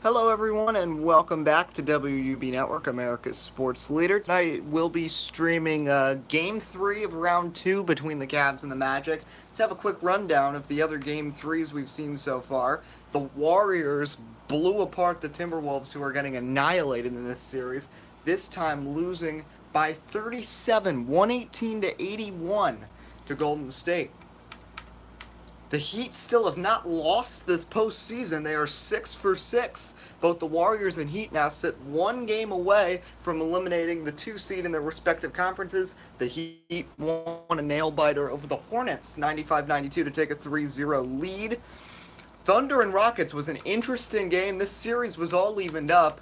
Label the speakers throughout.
Speaker 1: Hello, everyone, and welcome back to WUB Network, America's sports leader. Tonight we'll be streaming Game 3 of Round 2 between the Cavs and the Magic. Let's have a quick rundown of the other Game 3s we've seen so far. The Warriors blew apart the Timberwolves, who are getting annihilated in this series, this time losing by 37, 118 to 81 to Golden State. The Heat still have not lost this postseason. They are 6 for 6. Both the Warriors and Heat now sit one game away from eliminating the 2 seed in their respective conferences. The Heat won a nail biter over the Hornets, 95-92, to take a 3-0 lead. Thunder and Rockets was an interesting game. This series was all evened up.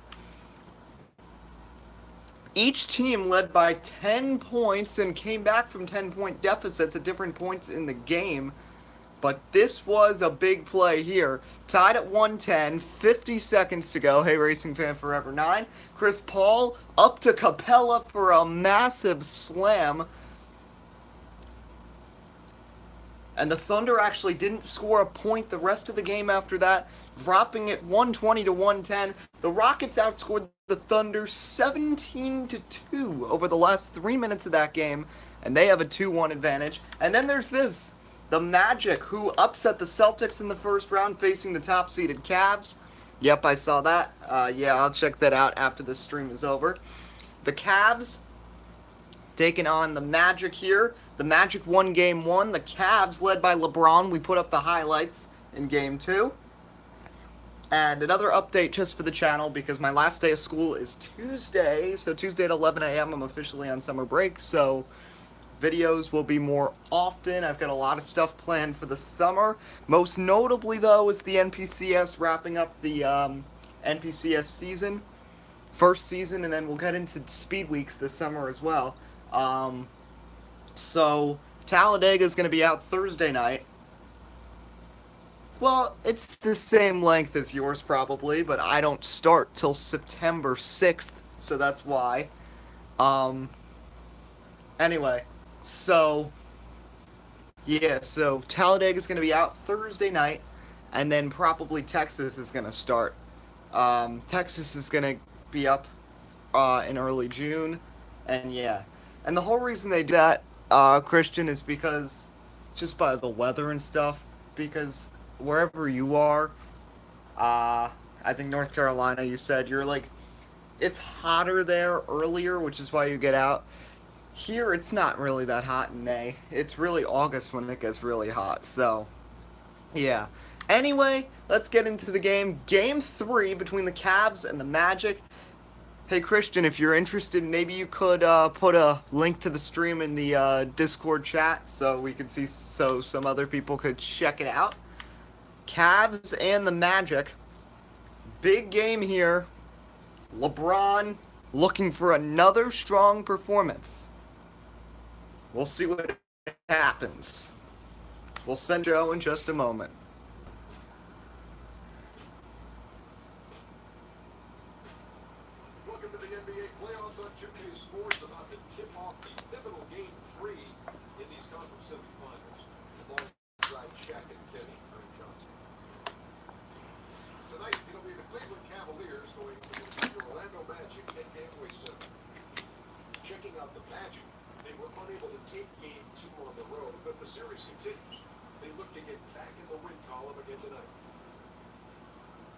Speaker 1: Each team led by 10 points and came back from 10-point deficits at different points in the game. But this was a big play here. Tied at 110, 50 seconds to go. Hey, Racing Fan Forever 9. Chris Paul up to Capella for a massive slam. And the Thunder actually didn't score a point the rest of the game after that, dropping it 120 to 110. The Rockets outscored the Thunder 17 to 2 over the last 3 minutes of that game, and they have a 2-1 advantage. And then there's this. The Magic, who upset the Celtics in the first round, facing the top-seeded Cavs. Yep, I saw that. Yeah, I'll check that out after this stream is over. The Cavs taking on the Magic here. The Magic won Game 1. The Cavs, led by LeBron, we put up the highlights in Game 2. And another update just for the channel, because my last day of school is Tuesday. So Tuesday at 11 a.m. I'm officially on summer break, so videos will be more often. I've got a lot of stuff planned for the summer. Most notably, though, is the NPCS wrapping up the NPCS season. First season, and then we'll get into speed weeks this summer as well. So Talladega is going to be out Thursday night. Well, it's the same length as yours probably, but I don't start till September 6th, so that's why. Anyway, so Talladega is going to be out Thursday night, and then probably Texas is going to start. Texas is going to be up in early June, and yeah. And the whole reason they do that, Christian, is because just by the weather and stuff, because wherever you are, I think North Carolina, you said, you're like, it's hotter there earlier, which is why you get out. Here, it's not really that hot in May. It's really August when it gets really hot, so yeah. Anyway, let's get into the game. Game 3 between the Cavs and the Magic. Hey, Christian, if you're interested, maybe you could put a link to the stream in the Discord chat so we could see, so some other people could check it out. Cavs and the Magic. Big game here. LeBron looking for another strong performance. We'll see what happens. We'll send Joe in just a moment.
Speaker 2: Welcome to the NBA playoffs on 2K Sports, about to tip off the pivotal Game 3 in these conference semifinals. Alongside Shaq and Kenny Johnson. Tonight, it'll be the Cleveland Cavaliers going to the Orlando Magic at Gateway Center. Checking out the Magic, they were unable to take Game 2 on the road, but the series continues. They look to get back in the win column again tonight.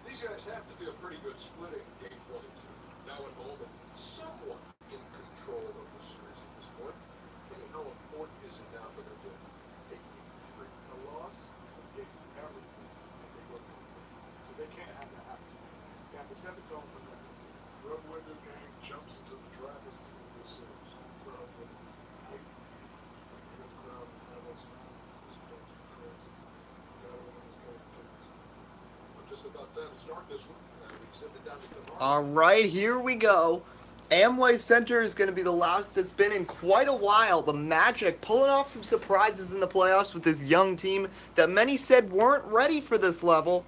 Speaker 2: These guys have to feel pretty good splitting Game 1 and 2. Now at home and somewhat in control of the series at this point. Kenny, how important is it now for them to take Game 3? A loss will get everything that they look for. So they can't have that happen. They have to set the tone for that. Whoever wins this game jumps into the driver's seat of this series. Crowd with hype. The crowd have us this place crazy. Gotta win this game. I'm just about time to start this one. We send it down to Kamara.
Speaker 1: All right, here we go. Amway Center is going to be the loudest it's been in quite a while. The Magic pulling off some surprises in the playoffs with this young team that many said weren't ready for this level.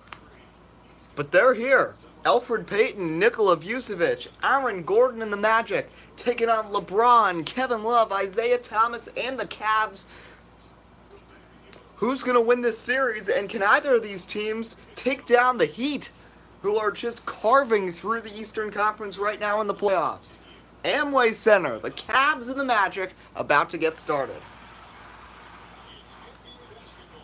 Speaker 1: But they're here. Elfrid Payton, Nikola Vucevic, Aaron Gordon and the Magic taking on LeBron, Kevin Love, Isaiah Thomas, and the Cavs. Who's going to win this series, and can either of these teams take down the Heat? who are just carving through the Eastern Conference right now in the playoffs. Amway Center, the Cavs and the Magic about to get started.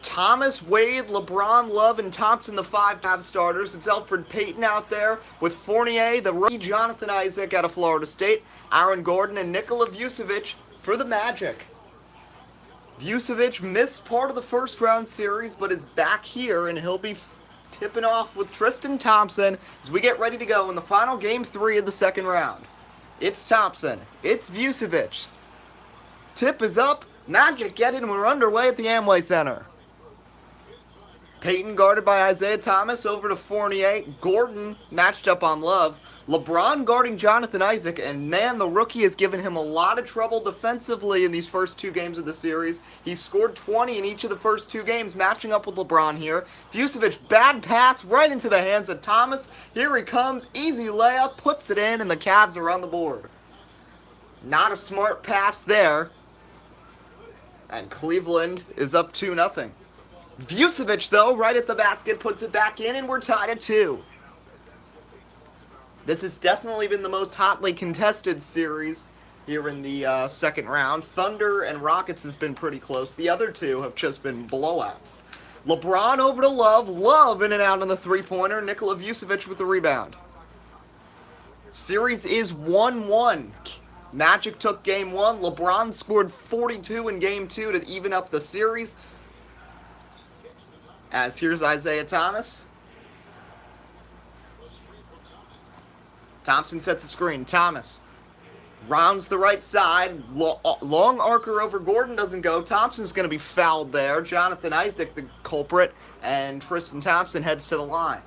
Speaker 1: Thomas, Wade, LeBron, Love, and Thompson, the 5 Cavs starters. It's Elfrid Payton out there with Fournier, the rookie Jonathan Isaac out of Florida State, Aaron Gordon, and Nikola Vucevic for the Magic. Vucevic missed part of the first round series, but is back here, and he'll be tipping off with Tristan Thompson as we get ready to go in the final game 3 of the second round. It's Thompson. It's Vucevic. Tip is up. Magic get it, and we're underway at the Amway Center. Payton guarded by Isaiah Thomas over to Fournier. Gordon matched up on Love. LeBron guarding Jonathan Isaac, and man, the rookie has given him a lot of trouble defensively in these first 2 games of the series. He's scored 20 in each of the first 2 games, matching up with LeBron here. Vucevic, bad pass right into the hands of Thomas. Here he comes, easy layup, puts it in, and the Cavs are on the board. Not a smart pass there. And Cleveland is up 2-0. Vucevic, though, right at the basket, puts it back in, and we're tied at 2. This has definitely been the most hotly contested series here in the second round. Thunder and Rockets has been pretty close. The other 2 have just been blowouts. LeBron over to Love. Love in and out on the three-pointer. Nikola Vucevic with the rebound. Series is 1-1. Magic took game 1. LeBron scored 42 in game 2 to even up the series. As here's Isaiah Thomas. Thompson sets a screen. Thomas rounds the right side. Long arcer over Gordon doesn't go. Thompson's going to be fouled there. Jonathan Isaac, the culprit, and Tristan Thompson heads to the line.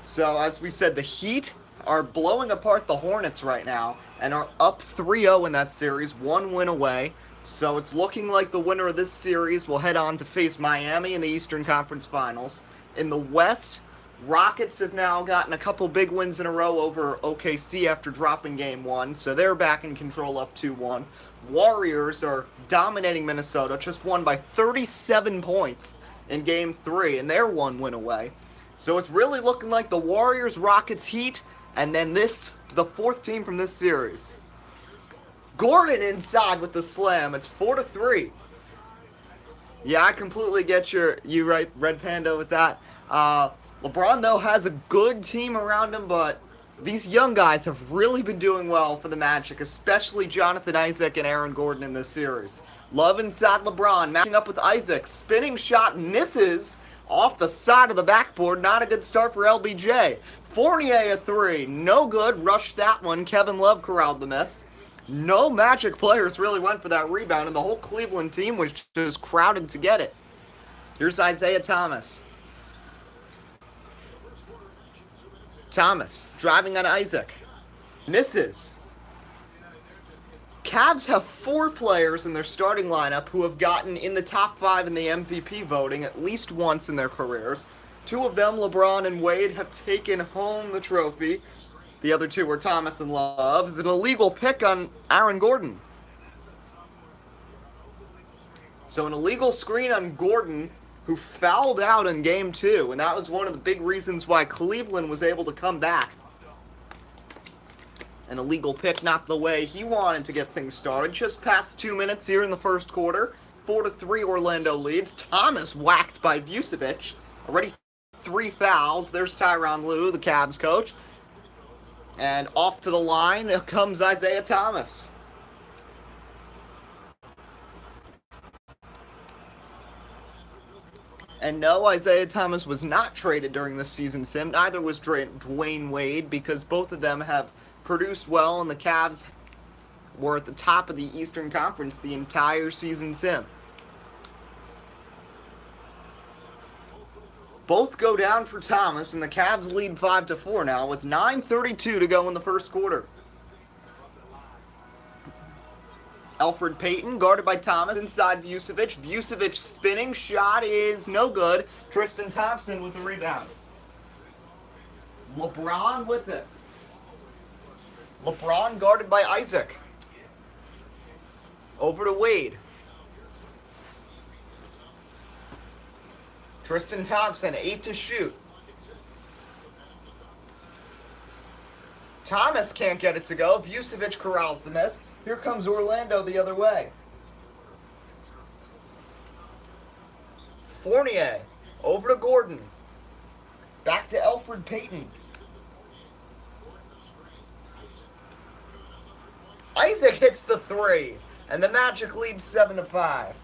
Speaker 1: So, as we said, the Heat are blowing apart the Hornets right now and are up 3-0 in that series, 1 win away. So it's looking like the winner of this series will head on to face Miami in the Eastern Conference Finals. In the West, Rockets have now gotten a couple big wins in a row over OKC after dropping game 1, so they're back in control up 2-1. Warriors are dominating Minnesota, just won by 37 points in game 3, and they're 1 win away. So it's really looking like the Warriors, Rockets, Heat, and then the 4th team from this series. Gordon inside with the slam. It's 4-3. Yeah, I completely get you right, Red Panda, with that. LeBron, though, has a good team around him, but these young guys have really been doing well for the Magic, especially Jonathan Isaac and Aaron Gordon in this series. Love inside LeBron, matching up with Isaac. Spinning shot misses off the side of the backboard. Not a good start for LBJ. Fournier a 3. No good. Rushed that one. Kevin Love corralled the miss. No Magic players really went for that rebound, and the whole Cleveland team was just crowded to get it. Here's Isaiah Thomas. Thomas driving on Isaac. Misses. Cavs have 4 players in their starting lineup who have gotten in the top 5 in the MVP voting at least once in their careers. 2 of them, LeBron and Wade, have taken home the trophy. The other 2 were Thomas and Love. It's an illegal pick on Aaron Gordon. So an illegal screen on Gordon, who fouled out in game 2, and that was one of the big reasons why Cleveland was able to come back. An illegal pick, not the way he wanted to get things started. Just past 2 minutes here in the first quarter. 4-3 Orlando leads. Thomas whacked by Vucevic. Already 3 fouls. There's Tyronn Lue, the Cavs coach. And off to the line comes Isaiah Thomas. And no, Isaiah Thomas was not traded during this season sim. Neither was Dwayne Wade, because both of them have produced well, and the Cavs were at the top of the Eastern Conference the entire season sim. Both go down for Thomas, and the Cavs lead 5-4 now with 9:32 to go in the first quarter. Elfrid Payton, guarded by Thomas, inside Vucevic. Vucevic spinning, shot is no good. Tristan Thompson with the rebound. LeBron with it. LeBron guarded by Isaac. Over to Wade. Tristan Thompson, 8 to shoot. Thomas can't get it to go. Vucevic corrals the miss. Here comes Orlando the other way. Fournier, over to Gordon. Back to Elfrid Payton. Isaac hits the three, and the Magic leads 7 to 5.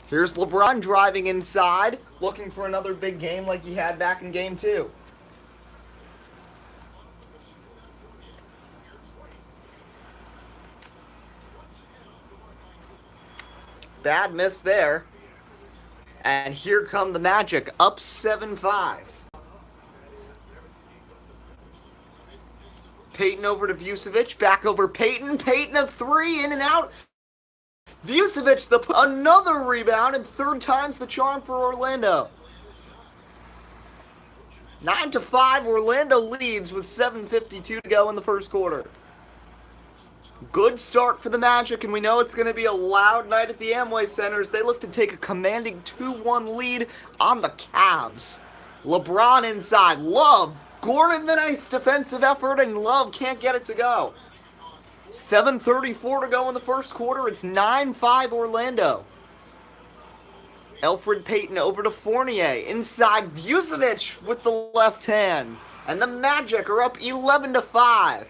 Speaker 1: Here's LeBron driving inside, looking for another big game like he had back in game 2. Bad miss there. And here come the Magic, up 7-5. Payton over to Vucevic, back over Payton. Payton a three, in and out. Vucevic, another rebound, and third time's the charm for Orlando. 9 to 5, Orlando leads with 7:52 to go in the first quarter. Good start for the Magic, and we know it's going to be a loud night at the Amway Center as they look to take a commanding 2-1 lead on the Cavs. LeBron inside, Love, Gordon the nice defensive effort, and Love can't get it to go. 7:34 to go in the first quarter, it's 9-5 Orlando. Elfrid Payton over to Fournier, inside Vucevic with the left hand, and the Magic are up 11 to 5.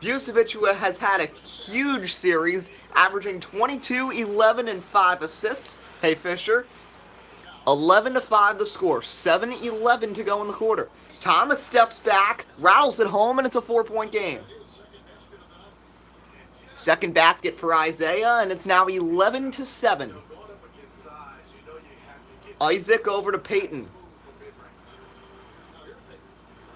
Speaker 1: Vucevic, who has had a huge series, averaging 22, 11, and 5 assists. Hey, Fisher. 11 to 5 the score. 7-11 to go in the quarter. Thomas steps back, rattles it home, and it's a 4-point game. Second basket for Isaiah, and it's now 11 to 7. Isaac over to Payton.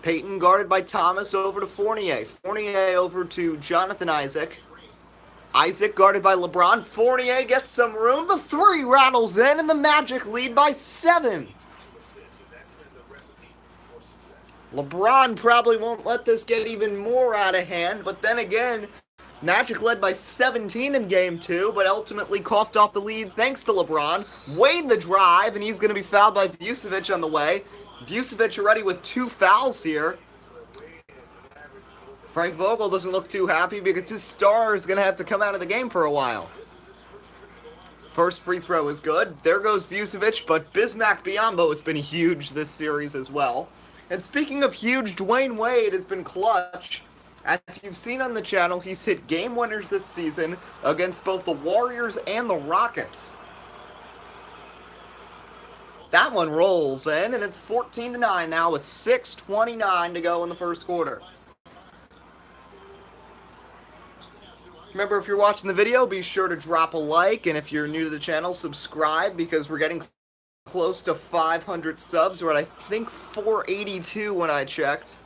Speaker 1: Payton guarded by Thomas over to Fournier. Fournier over to Jonathan Isaac. Isaac guarded by LeBron. Fournier gets some room. The three rattles in, and the Magic lead by 7. LeBron probably won't let this get even more out of hand, but then again, Magic led by 17 in game 2, but ultimately coughed off the lead thanks to LeBron. Wade the drive, and he's going to be fouled by Vucevic on the way. Vucevic already with 2 fouls here. Frank Vogel doesn't look too happy because his star is going to have to come out of the game for a while. First free throw is good. There goes Vucevic, but Bismack Biyombo has been huge this series as well. And speaking of huge, Dwayne Wade has been clutch. As you've seen on the channel, he's hit game winners this season against both the Warriors and the Rockets. That one rolls in, and it's 14 to 9 now with 6:29 to go in the first quarter. Remember, if you're watching the video, be sure to drop a like, and if you're new to the channel, subscribe, because we're getting close to 500 subs. We're at, I think, 482 when I checked.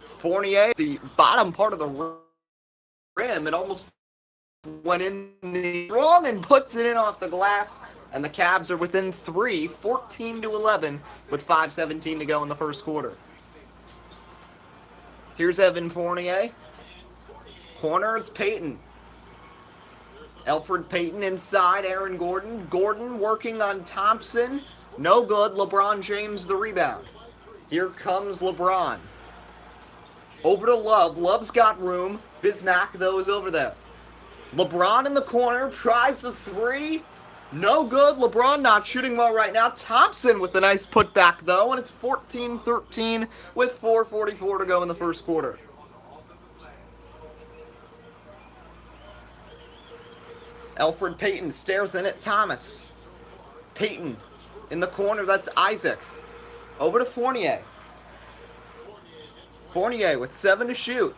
Speaker 1: Fournier, the bottom part of the rim, it almost went in the wrong and puts it in off the glass. And the Cavs are within 3, 14 to 11, with 5:17 to go in the first quarter. Here's Evan Fournier. Corner, it's Payton. Elfrid Payton inside, Aaron Gordon. Gordon working on Thompson. No good, LeBron James the rebound. Here comes LeBron. Over to Love. Love's got room. Bismack, though, is over there. LeBron in the corner, tries the three. No good. LeBron not shooting well right now. Thompson with a nice putback, though, and it's 14-13 with 4:44 to go in the first quarter. Elfrid Payton stares in at Thomas. Payton in the corner, that's Isaac. Over to Fournier. Fournier with 7 to shoot.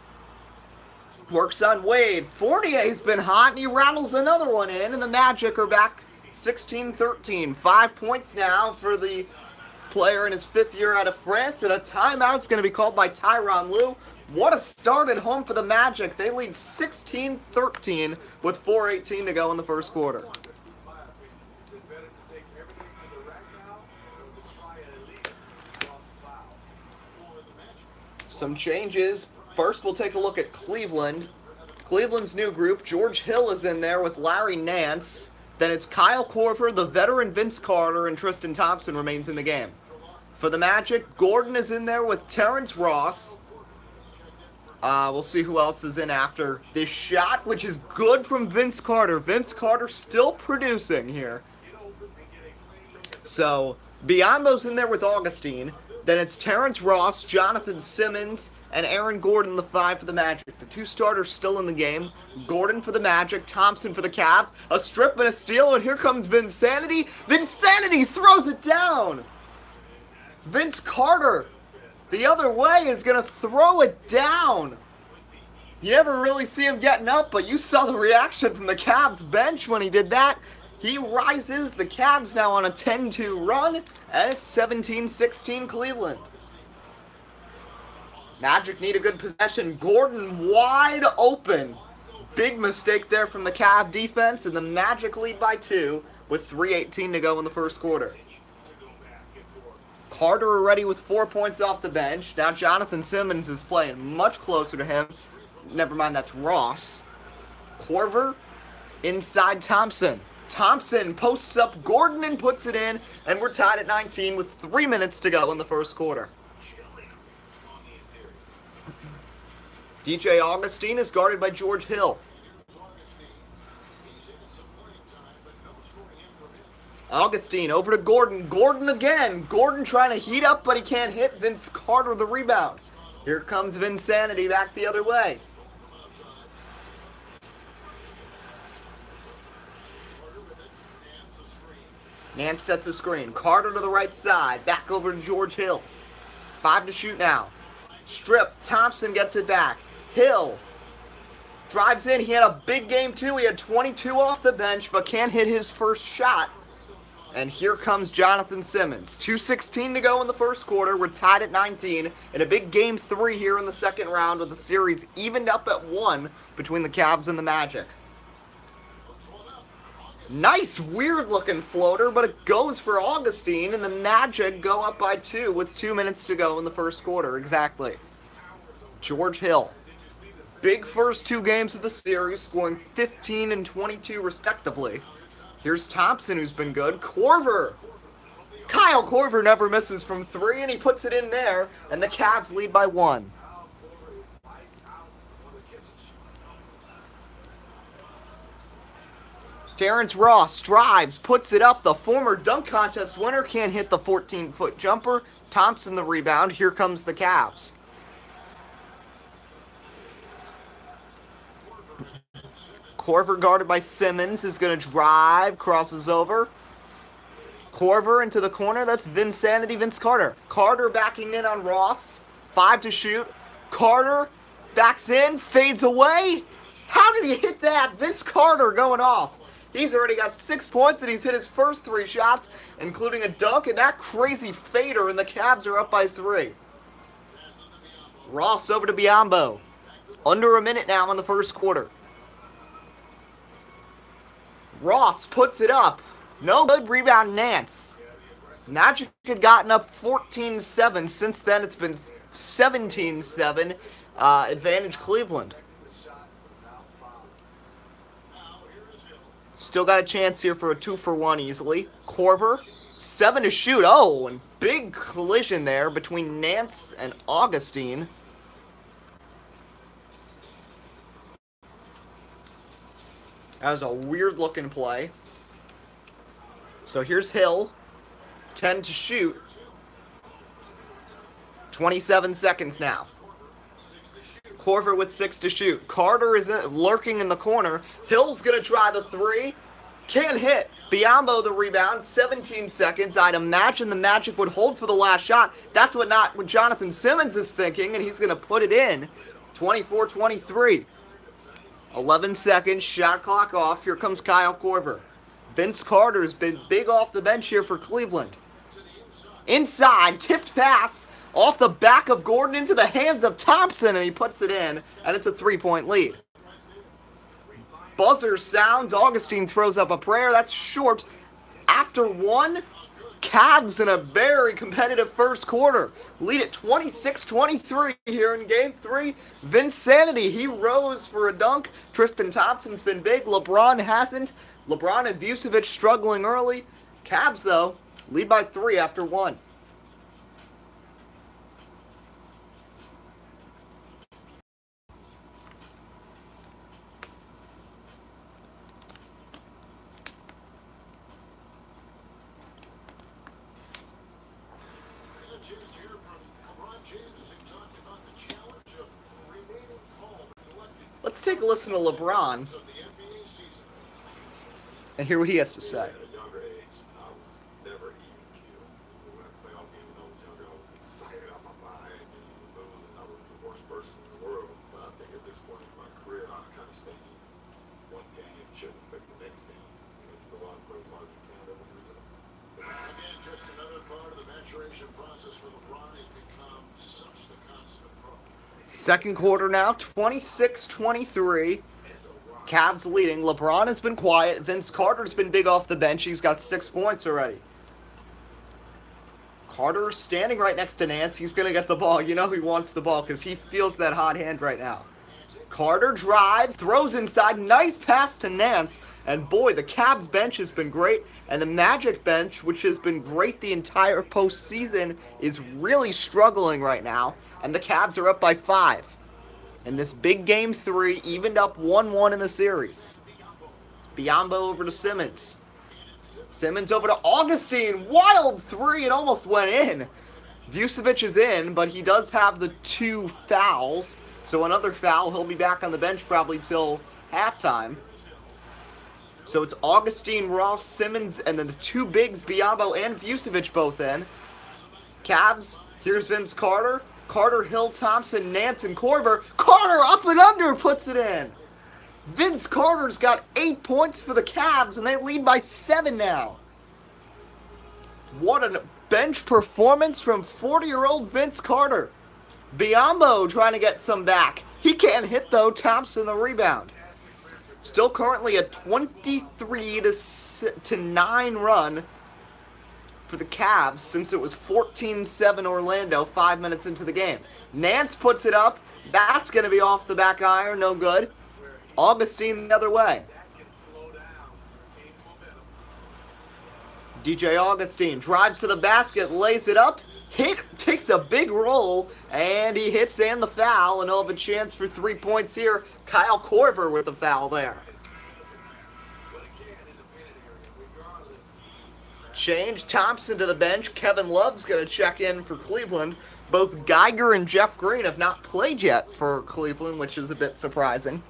Speaker 1: Works on Wade. Fournier's been hot, and he rattles another one in, and the Magic are back 16-13. 5 points now for the player in his 5th year out of France, and a timeout's going to be called by Tyronn Lue. What a start at home for the Magic. They lead 16-13 with 4:18 to go in the first quarter. Some changes. First, we'll take a look at Cleveland. Cleveland's new group, George Hill is in there with Larry Nance. Then it's Kyle Korver, the veteran Vince Carter, and Tristan Thompson remains in the game. For the Magic, Gordon is in there with Terrence Ross. We'll see who else is in after this shot, which is good from Vince Carter. Vince Carter still producing here. So, Biombo's in there with Augustine. Then it's Terrence Ross, Jonathan Simmons, and Aaron Gordon, the 5 for the Magic. The 2 starters still in the game. Gordon for the Magic, Thompson for the Cavs. A strip and a steal, and here comes Vinsanity. Vinsanity throws it down! Vince Carter, the other way, is going to throw it down. You never really see him getting up, but you saw the reaction from the Cavs bench when he did that. He rises, the Cavs now on a 10-2 run, and it's 17-16 Cleveland. Magic need a good possession. Gordon wide open. Big mistake there from the Cav defense, and the Magic lead by 2 with 3:18 to go in the first quarter. Carter already with 4 points off the bench. Now Jonathan Simmons is playing much closer to him. Never mind, that's Ross. Korver inside Thompson. Thompson posts up Gordon and puts it in, and we're tied at 19 with 3 minutes to go in the first quarter. DJ Augustine is guarded by George Hill. Augustine over to Gordon. Gordon again. Gordon trying to heat up, but he can't hit. Vince Carter the rebound. Here comes Vinsanity back the other way. Nance sets a screen. Carter to the right side. Back over to George Hill. 5 to shoot now. Strip. Thompson gets it back. Hill drives in. He had a big game too. He had 22 off the bench, but can't hit his first shot. And here comes Jonathan Simmons. 2:16 to go in the first quarter. We're tied at 19 in a big game 3 here in the second round, with the series evened up at 1 between the Cavs and the Magic. Nice, weird-looking floater, but it goes for Augustine, and the Magic go up by 2 with 2 minutes to go in the first quarter, exactly. George Hill. Big first 2 games of the series, scoring 15 and 22 respectively. Here's Thompson, who's been good. Korver. Kyle Korver never misses from 3, and he puts it in there, and the Cavs lead by 1. Terrence Ross drives, puts it up. The former dunk contest winner can't hit the 14-foot jumper. Thompson the rebound. Here comes the Cavs. Korver guarded by Simmons is going to drive, crosses over. Korver into the corner. That's Vinsanity, Vince Carter. Carter backing in on Ross. 5 to shoot. Carter backs in, fades away. How did he hit that? Vince Carter going off. He's already got 6 points, and he's hit his first 3 shots, including a dunk and that crazy fader, and the Cavs are up by 3. Ross over to Biombo. Under a minute now in the first quarter. Ross puts it up. No good, rebound Nance. Magic had gotten up 14-7. Since then, it's been 17-7. Advantage Cleveland. Still got a chance here for a 2-for-1 easily. Korver, 7 to shoot. Oh, and big collision there between Nance and Augustine. That was a weird looking play. So here's Hill. 10 to shoot. 27 seconds now. Korver with 6 to shoot. Carter is lurking in the corner. Hill's going to try the 3. Can't hit. Biombo the rebound. 17 seconds. I'd imagine the Magic would hold for the last shot. That's what Jonathan Simmons is thinking, and he's going to put it in. 24-23. 11 seconds. Shot clock off. Here comes Kyle Korver. Vince Carter's been big off the bench here for Cleveland. Inside. Tipped pass. Off the back of Gordon into the hands of Thompson, and he puts it in, and it's a 3-point lead. Buzzer sounds. Augustine throws up a prayer. That's short. After 1, Cavs in a very competitive first quarter. Lead at 26-23 here in game three. Vinsanity, he rose for a dunk. Tristan Thompson's been big. LeBron hasn't. LeBron and Vucevic struggling early. Cavs, though, lead by 3 after 1.
Speaker 2: Just hear from LeBron James as he talked about the challenge of remaining calm and collected
Speaker 1: Let's take a listen to LeBron
Speaker 2: of the NBA season.
Speaker 1: and hear what he has to say.
Speaker 3: At a younger age, I was never even killed. When I played off game when I was younger, I was excited out my mind, and losing, I was the worst person in the world. But I think at this point in my career, I kind of stay in one game shouldn't affect the next game. You go out and play as hard as you can, over the results.
Speaker 2: Again, just another part of the maturation process for LeBron. He's become such the consummate pro.
Speaker 1: Second quarter now, 26-23. Cavs leading. LeBron has been quiet. Vince Carter's been big off the bench. He's got 6 points already. Carter standing right next to Nance. He's going to get the ball. You know he wants the ball because he feels that hot hand right now. Carter drives, throws inside. Nice pass to Nance. And boy, the Cavs bench has been great. And the Magic bench, which has been great the entire postseason, is really struggling right now. And the Cavs are up by 5. And this big game 3 evened up 1-1 in the series. Biyombo over to Simmons. Simmons over to Augustine. Wild 3. It almost went in. Vucevic is in, but he does have the 2 fouls. So another foul. He'll be back on the bench probably till halftime. So it's Augustine, Ross, Simmons, and then the 2 bigs, Biyombo and Vucevic both in. Cavs, here's Vince Carter. Carter, Hill, Thompson, Nance, and Korver. Carter up and under puts it in. Vince Carter's got 8 points for the Cavs, and they lead by 7 now. What a bench performance from 40-year-old Vince Carter. Biyombo trying to get some back. He can't hit, though. Thompson the rebound. Still currently a 23-9 run for the Cavs since it was 14-7 Orlando 5 minutes into the game. Nance puts it up. That's going to be off the back iron. No good. Augustine the other way. DJ Augustine drives to the basket, lays it up, takes a big roll, and he hits and the foul, and he'll have a chance for 3 points here. Kyle Korver with the foul there. Change Thompson to the bench. Kevin Love's going to check in for Cleveland. Both Geiger and Jeff Green have not played yet for Cleveland, which is a bit surprising.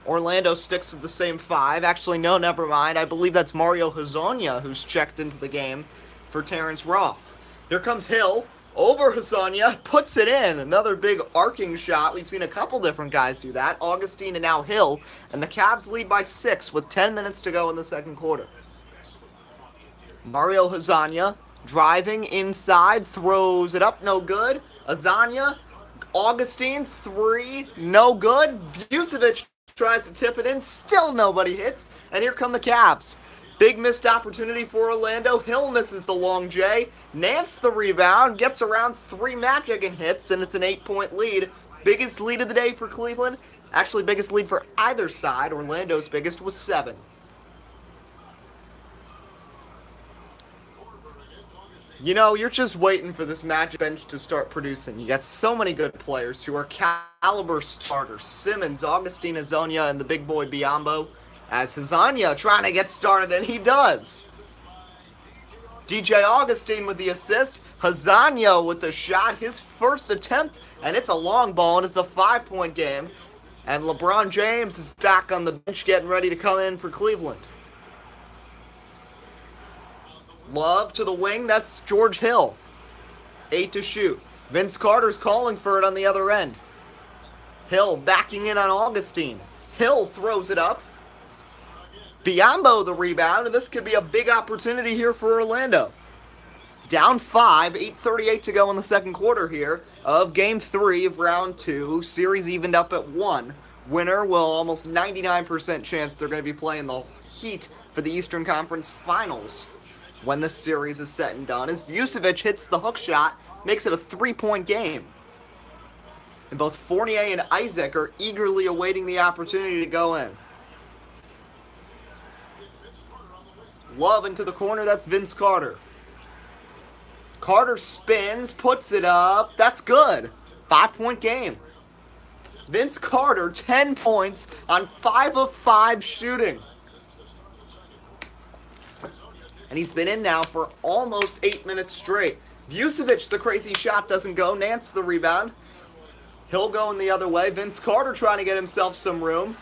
Speaker 1: Orlando sticks with the same 5. Actually, no, never mind. I believe that's Mario Hezonja who's checked into the game for Terrence Ross. Here comes Hill. Over Hezonja. Puts it in. Another big arcing shot. We've seen a couple different guys do that. Augustine and now Hill. And the Cavs lead by 6 with 10 minutes to go in the second quarter. Mario Hezonja driving inside. Throws it up. No good. Hezonja. Augustine. 3. No good. Vucevic tries to tip it in, still nobody hits, and here come the Cavs. Big missed opportunity for Orlando. Hill misses the long J. Nance the rebound, gets around 3 Magic and hits, and it's an 8-point lead. Biggest lead of the day for Cleveland. Actually, biggest lead for either side. Orlando's biggest was 7. You know, you're just waiting for this Magic bench to start producing. You got so many good players who are caliber starters. Simmons, Augustine, Hezonja, and the big boy Biyombo. As Hezonja trying to get started, and he does. DJ Augustine with the assist. Hezonja with the shot, his first attempt, and it's a long ball, and it's a 5-point game. And LeBron James is back on the bench getting ready to come in for Cleveland. Love to the wing, that's George Hill. 8 to shoot. Vince Carter's calling for it on the other end. Hill backing in on Augustine. Hill throws it up. Biyombo the rebound, and this could be a big opportunity here for Orlando. Down 5, 8:38 to go in the second quarter here of Game 3 of Round 2. Series evened up at 1. Winner will almost 99% chance they're going to be playing the Heat for the Eastern Conference Finals. when the series is said and done, as Vucevic hits the hook shot, makes it a 3-point game. And both Fournier and Isaac are eagerly awaiting the opportunity to go in. Love into the corner, that's Vince Carter. Carter spins, puts it up, that's good. 5-point game. Vince Carter, 10 points on 5 of 5 shooting. And he's been in now for almost 8 minutes straight. Vucevic, the crazy shot doesn't go. Nance, the rebound. He'll go in the other way. Vince Carter trying to get himself some room.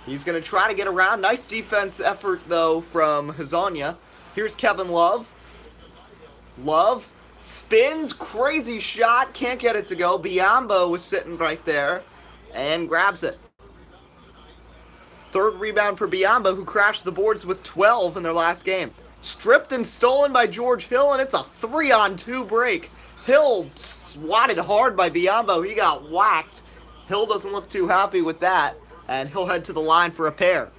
Speaker 1: He's going to try to get around. Nice defense effort, though, from Hezonja. Here's Kevin Love. Love spins. Crazy shot. Can't get it to go. Biyombo was sitting right there and grabs it. Third rebound for Biyombo, who crashed the boards with 12 in their last game. Stripped and stolen by George Hill, and it's a 3-on-2 break. Hill swatted hard by Biyombo. He got whacked. Hill doesn't look too happy with that, and he'll head to the line for a pair.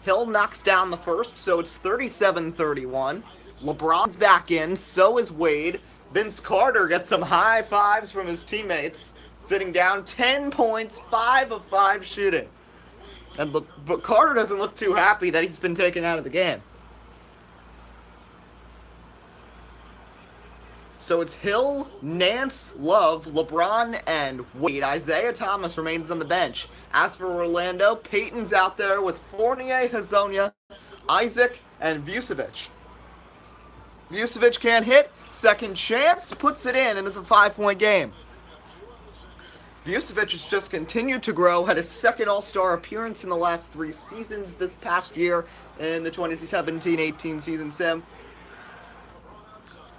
Speaker 1: Hill knocks down the first, so it's 37-31. LeBron's back in, so is Wade. Vince Carter gets some high fives from his teammates, sitting down 10 points, 5 of 5 shooting. But Carter doesn't look too happy that he's been taken out of the game. So it's Hill, Nance, Love, LeBron, and Wade. Isaiah Thomas remains on the bench. As for Orlando, Peyton's out there with Fournier, Hezonja, Isaac, and Vucevic. Vucevic can't hit. Second chance, puts it in, and it's a 5-point game. Vucevic has just continued to grow, had his second All-Star appearance in the last 3 seasons this past year in the 2017-18 season sim.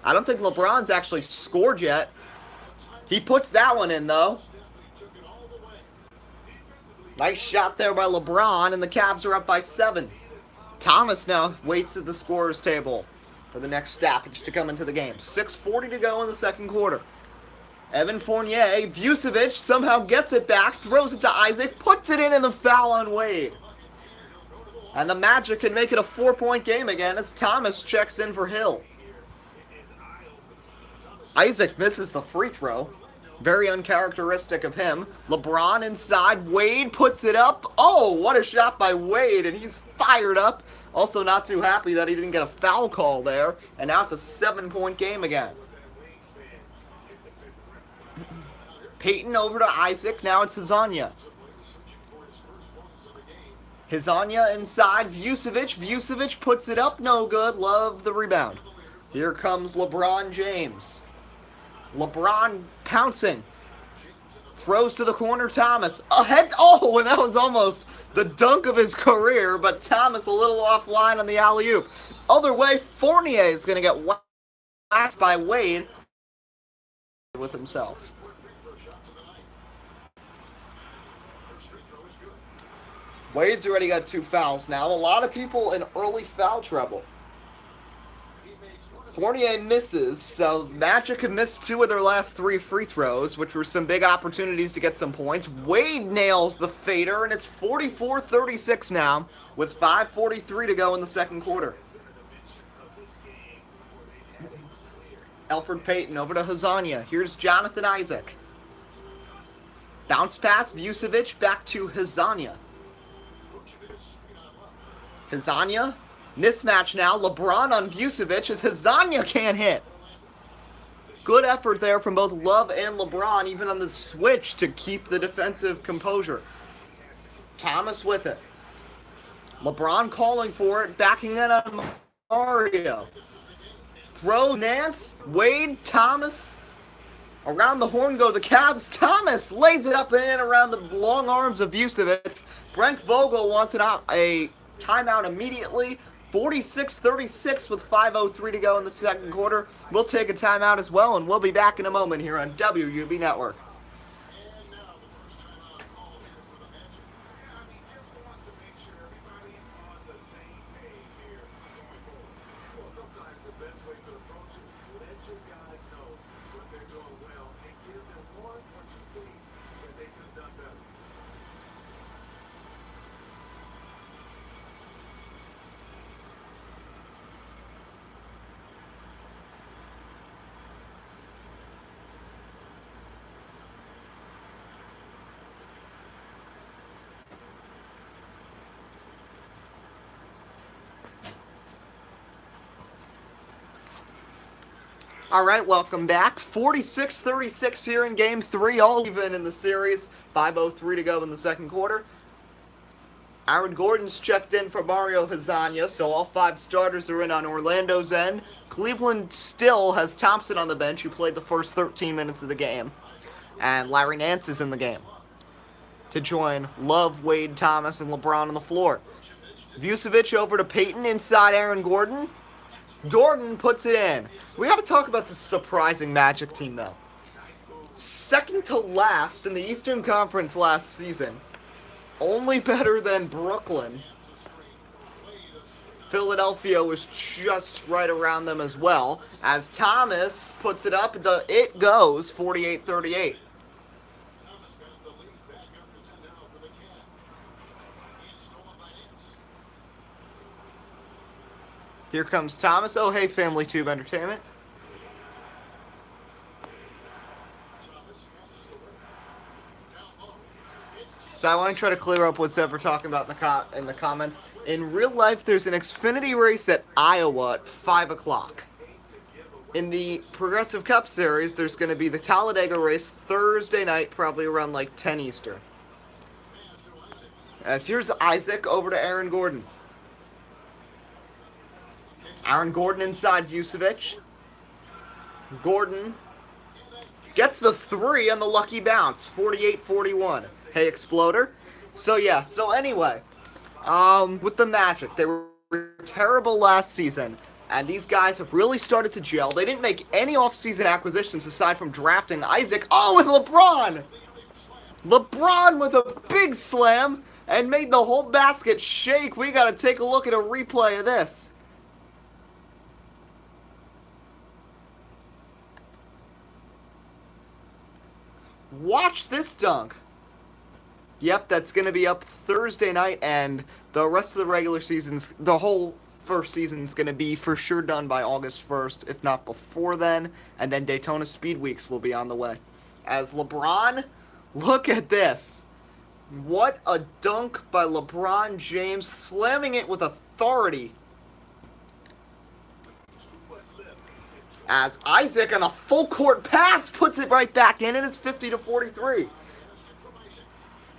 Speaker 1: I don't think LeBron's actually scored yet. He puts that one in, though. Nice shot there by LeBron, and the Cavs are up by 7. Thomas now waits at the scorer's table for the next stoppage to come into the game. 6:40 to go in the second quarter. Evan Fournier, Vucevic somehow gets it back, throws it to Isaac, puts it in, and the foul on Wade. And the Magic can make it a 4-point game again as Thomas checks in for Hill. Isaac misses the free throw. Very uncharacteristic of him. LeBron inside. Wade puts it up. Oh, what a shot by Wade, and he's fired up. Also not too happy that he didn't get a foul call there. And now it's a 7-point game again. Peyton over to Isaac. Now it's Hezonja. Hezonja inside. Vucevic. Vucevic puts it up. No good. Love the rebound. Here comes LeBron James. LeBron pouncing. Throws to the corner. Thomas. Ahead. Oh, and that was almost the dunk of his career, but Thomas a little offline on the alley-oop. Other way, Fournier is going to get whacked by Wade with himself. Wade's already got 2 fouls now. A lot of people in early foul trouble. Fournier misses, so Magic have missed 2 of their last 3 free throws, which were some big opportunities to get some points. Wade nails the fader, and it's 44-36 now, with 5:43 to go in the second quarter. Elfrid Payton over to Hezonja. Here's Jonathan Isaac. Bounce pass, Vucevic back to Hezonja. Hezonja. Mismatch now. LeBron on Vucevic as Hezonja can't hit. Good effort there from both Love and LeBron, even on the switch, to keep the defensive composure. Thomas with it. LeBron calling for it, backing it on Mario. Throw, Nance, Wade, Thomas. Around the horn go the Cavs. Thomas lays it up and in around the long arms of Vucevic. Frank Vogel wants a timeout immediately. 46-36 with 5:03 to go in the second quarter. We'll take a timeout as well, and we'll be back in a moment here on WUB Network. Alright, welcome back. 46-36 here in Game 3, all even in the series. 5:03 to go in the second quarter. Aaron Gordon's checked in for Mario Hezonja, so all 5 starters are in on Orlando's end. Cleveland still has Thompson on the bench, who played the first 13 minutes of the game. And Larry Nance is in the game to join Love, Wade, Thomas, and LeBron on the floor. Vucevic over to Payton inside Aaron Gordon. Gordon puts it in. We got to talk about this surprising Magic team, though. Second to last in the Eastern Conference last season. Only better than Brooklyn. Philadelphia was just right around them as well. As Thomas puts it up, it goes 48-38. Here comes Thomas. Oh, hey, Family Tube Entertainment. So I want to try to clear up what's ever talking about in the comments. In real life, there's an Xfinity race at Iowa at 5 o'clock. In the Progressive Cup Series, there's going to be the Talladega race Thursday night, probably around like 10 Eastern. As here's Isaac over to Aaron Gordon. Aaron Gordon inside Vucevic. Gordon gets the 3 on the lucky bounce. 48-41. Hey, Exploder. So anyway, with the Magic, they were terrible last season, and these guys have really started to gel. They didn't make any off-season acquisitions aside from drafting Isaac. Oh, with LeBron! LeBron with a big slam and made the whole basket shake. We gotta take a look at a replay of this. Watch this dunk. Yep, that's going to be up Thursday night, and the rest of the regular season's, the whole first season's going to be for sure done by August 1st, if not before then, and then Daytona Speed Weeks will be on the way. As LeBron, look at this. What a dunk by LeBron James, slamming it with authority. As Isaac on a full court pass puts it right back in, and it's 50-43.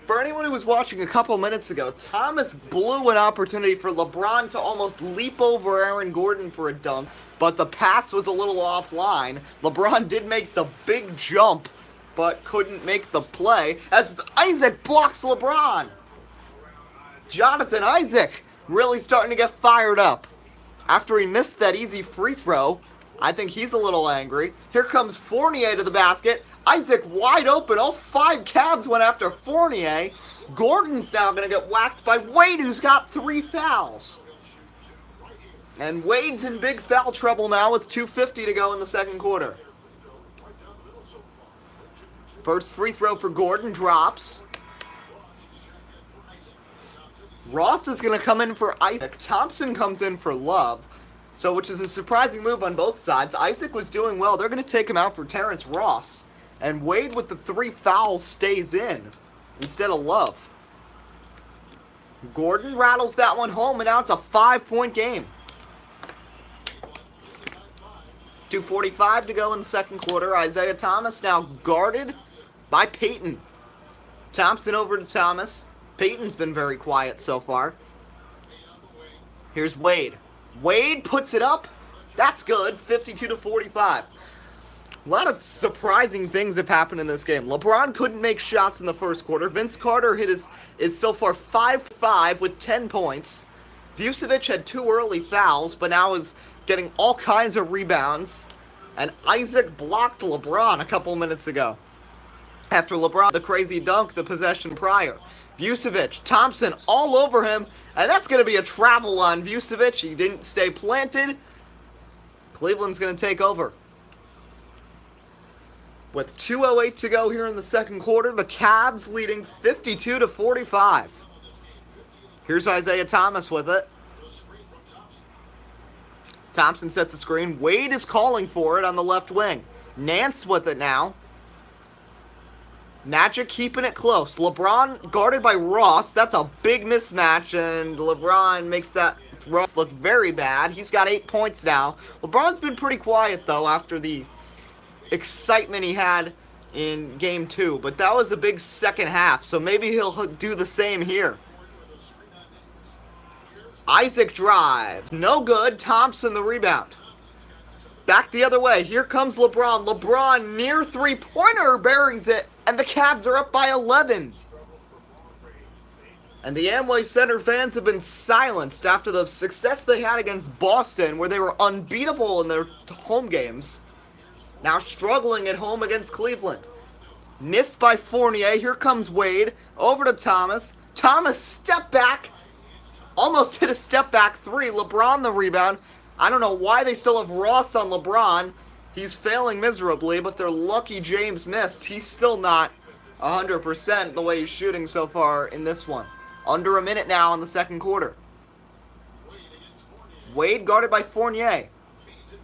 Speaker 1: For anyone who was watching a couple minutes ago, Thomas blew an opportunity for LeBron to almost leap over Aaron Gordon for a dunk, but the pass was a little offline. LeBron did make the big jump, but couldn't make the play, as Isaac blocks LeBron. Jonathan Isaac really starting to get fired up. After he missed that easy free throw, I think he's a little angry. Here comes Fournier to the basket. Isaac wide open. All 5 Cavs went after Fournier. Gordon's now going to get whacked by Wade, who's got 3 fouls. And Wade's in big foul trouble now with 2:50 to go in the second quarter. First free throw for Gordon drops. Ross is going to come in for Isaac. Thompson comes in for Love. So, which is a surprising move on both sides. Isaac was doing well. They're going to take him out for Terrence Ross. And Wade with the 3 fouls stays in instead of Love. Gordon rattles that one home, and now it's a 5-point game. 2:45 to go in the second quarter. Isaiah Thomas now guarded by Payton. Thompson over to Thomas. Payton's been very quiet so far. Here's Wade. Wade puts it up. That's good. 52-45. A lot of surprising things have happened in this game. LeBron couldn't make shots in the first quarter. Vince Carter is so far 5-5 with 10 points. Vucevic had 2 early fouls, but now is getting all kinds of rebounds. And Isaac blocked LeBron a couple minutes ago. After LeBron, the crazy dunk, the possession prior. Vucevic, Thompson all over him, and that's going to be a travel on Vucevic. He didn't stay planted. Cleveland's going to take over. With 2:08 to go here in the second quarter, the Cavs leading 52-45. Here's Isaiah Thomas with it. Thompson sets the screen. Wade is calling for it on the left wing. Nance with it now. Magic keeping it close. LeBron guarded by Ross. That's a big mismatch, and LeBron makes that Ross looked very bad. He's got 8 points now. LeBron's been pretty quiet, though, after the excitement he had in Game 2. But that was a big second half, so maybe he'll do the same here. Isaac drives. No good. Thompson the rebound. Back the other way. Here comes LeBron. LeBron near three-pointer buries it, and the Cavs are up by 11. And the Amway Center fans have been silenced after the success they had against Boston, where they were unbeatable in their home games. Now struggling at home against Cleveland. Missed by Fournier. Here comes Wade. Over to Thomas. Thomas, step back. Almost hit a step back three. LeBron the rebound. I don't know why they still have Ross on LeBron. He's failing miserably, but they're lucky James missed. He's still not 100% the way he's shooting so far in this one. Under a minute now in the second quarter. Wade guarded by Fournier.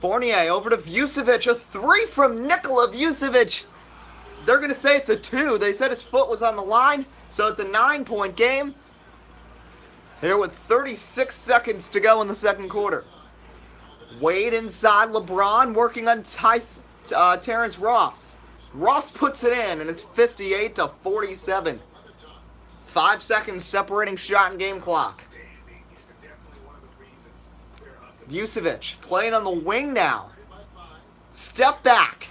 Speaker 1: Fournier over to Vucevic. A three from Nikola Vucevic. They're going to say it's a 2. They said his foot was on the line, so it's a 9-point game. Here with 36 seconds to go in the second quarter. Wade inside LeBron working on Terrence Ross. Ross puts it in, and it's 58-47. 5 seconds separating shot and game clock. Vucevic playing on the wing now. Step back.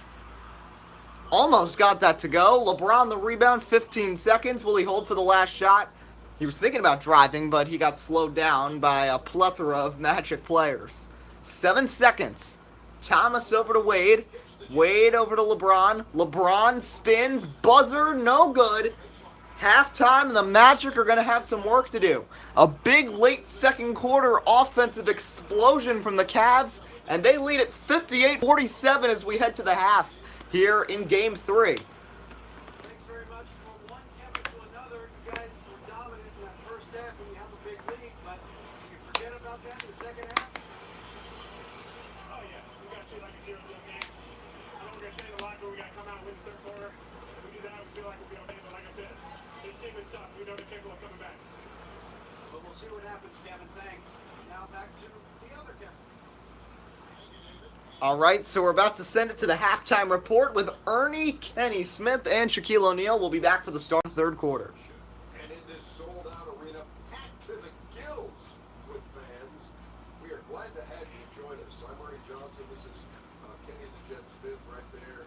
Speaker 1: Almost got that to go. LeBron the rebound, 15 seconds. Will he hold for the last shot? He was thinking about driving, but he got slowed down by a plethora of Magic players. 7 seconds. Thomas over to Wade. Wade over to LeBron. LeBron spins. Buzzer, no good. Halftime, and the Magic are going to have some work to do. A big late second quarter offensive explosion from the Cavs, and they lead at 58-47 as we head to the half here in Game 3.
Speaker 2: Thanks very much. From one campus to another, you guys were dominant in that first half and you have a big lead, but you forget about that in the second half? Oh, yeah. We got to treat like a 0-0 game. I know we're going to stay in the locker room. We got to come out and win the third quarter. If we do that, we feel like we'll be okay. But like I said, this team is tough. We know they're capable of coming back. But we'll see what happens, Kevin. Thanks. Now back to the other Kevin.
Speaker 1: All right, so we're about to send it to the halftime report with Ernie, Kenny Smith, and Shaquille O'Neal. We'll be back for the start of the third quarter.
Speaker 2: And in this sold-out arena, packed to the gills with fans, we are glad to have you join us. I'm Ernie Johnson. This is Kenny and the Jet Smith right there.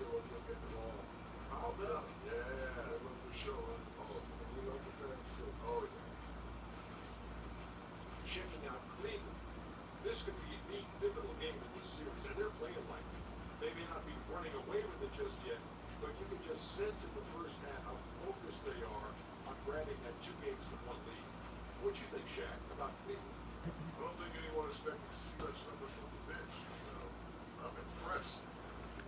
Speaker 2: Shaquille O'Neal getting it all piled up. Yeah, I love the show. Oh, we love the fans too. Oh, yeah. Checking out Cleveland. This could be a neat, pivotal game in this series, and they're playing like they may not be running away with it just yet, but you can just sense in the first half how focused they are on grabbing that 2 games to 1 lead. What do you think, Shaq, about Cleveland?
Speaker 3: I don't think anyone expected to see such numbers from the bench. I'm impressed.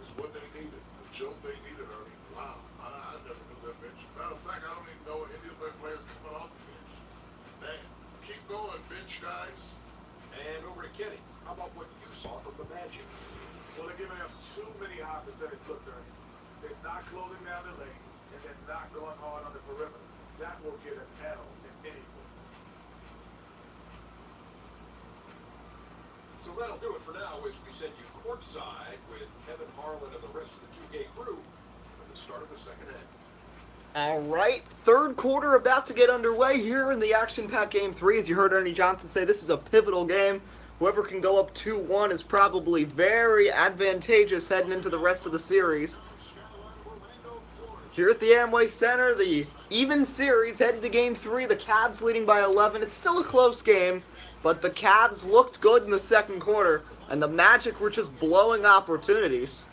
Speaker 3: It's what they needed. The jolt they needed, Ernie. Wow. I never knew that bench. Matter of fact, I don't even know any of their players coming off the bench. Man, keep going, bench guys.
Speaker 2: And over to Kenny. How about what you saw from the Magic?
Speaker 3: Well, they're giving up too many high percentage looks, Ernie. They're not closing down the lane, and they're not going hard on the perimeter. That will get an L in any book.
Speaker 2: So that'll do it for now as we send you courtside with Kevin Harlan and the rest of the 2K crew for the start of the second half.
Speaker 1: All right, third quarter about to get underway here in the action-packed Game 3. As you heard Ernie Johnson say, this is a pivotal game. Whoever can go up 2-1 is probably very advantageous heading into the rest of the series. Here at the Amway Center, the even series headed to Game 3. The Cavs leading by 11. It's still a close game, but the Cavs looked good in the second quarter, and the Magic were just blowing opportunities.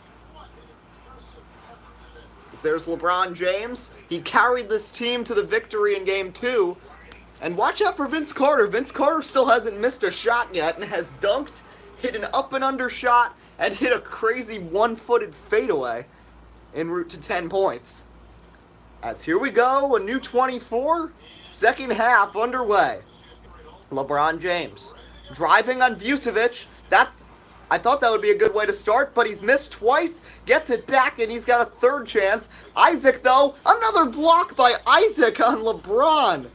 Speaker 1: There's LeBron James. He carried this team to the victory in Game 2. And watch out for Vince Carter. Vince Carter still hasn't missed a shot yet and has dunked, hit an up and under shot, and hit a crazy one-footed fadeaway en route to 10 points. As here we go, a new 24, second half underway. LeBron James driving on Vucevic. I thought that would be a good way to start, but he's missed twice, gets it back, and he's got a third chance. Isaac, though, another block by Isaac on LeBron.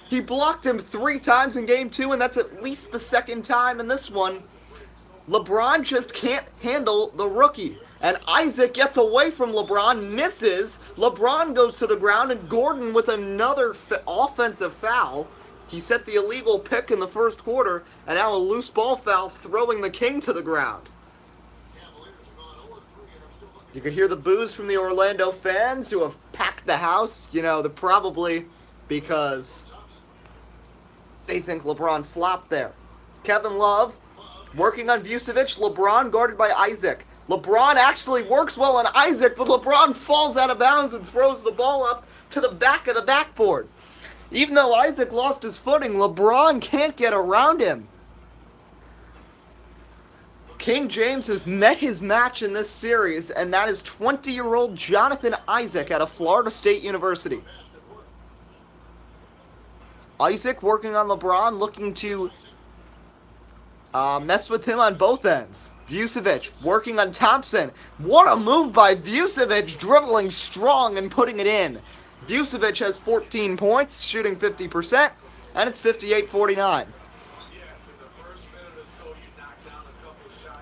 Speaker 1: He blocked him 3 times in game 2, and that's at least the second time in this one. LeBron just can't handle the rookie. And Isaac gets away from LeBron, misses. LeBron goes to the ground, and Gordon with another offensive foul. He set the illegal pick in the first quarter, and now a loose ball foul throwing the King to the ground. You could hear the boos from the Orlando fans who have packed the house. You know, they're probably because they think LeBron flopped there. Kevin Love working on Vucevic. LeBron guarded by Isaac. LeBron actually works well on Isaac, but LeBron falls out of bounds and throws the ball up to the back of the backboard. Even though Isaac lost his footing, LeBron can't get around him. King James has met his match in this series, and that is 20-year-old Jonathan Isaac out of Florida State University. Isaac working on LeBron, looking to mess with him on both ends. Vucevic working on Thompson. What a move by Vucevic, dribbling strong and putting it in. Vucevic has 14 points, shooting 50%, and it's 58-49.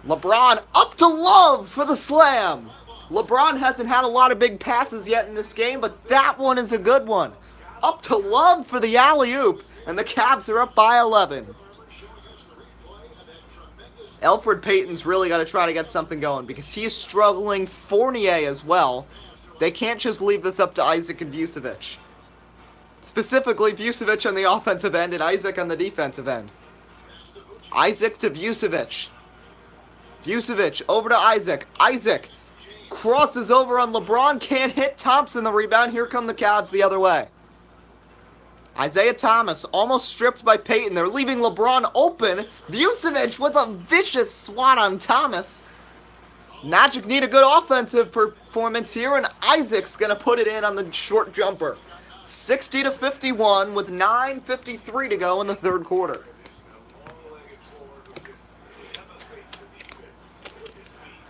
Speaker 1: LeBron up to Love for the slam. LeBron hasn't had a lot of big passes yet in this game, but that one is a good one. Up to Love for the alley-oop, and the Cavs are up by 11. Elfrid Payton's really got to try to get something going because he is struggling. Fournier as well. They can't just leave this up to Isaac and Vucevic. Specifically, Vucevic on the offensive end and Isaac on the defensive end. Isaac to Vucevic. Vucevic over to Isaac. Isaac crosses over on LeBron. Can't hit Thompson the rebound. Here come the Cavs the other way. Isaiah Thomas almost stripped by Payton. They're leaving LeBron open. Vucevic with a vicious swat on Thomas. Magic need a good offensive performance here, and Isaac's going to put it in on the short jumper. 60-51 with 9:53 to go in the third quarter.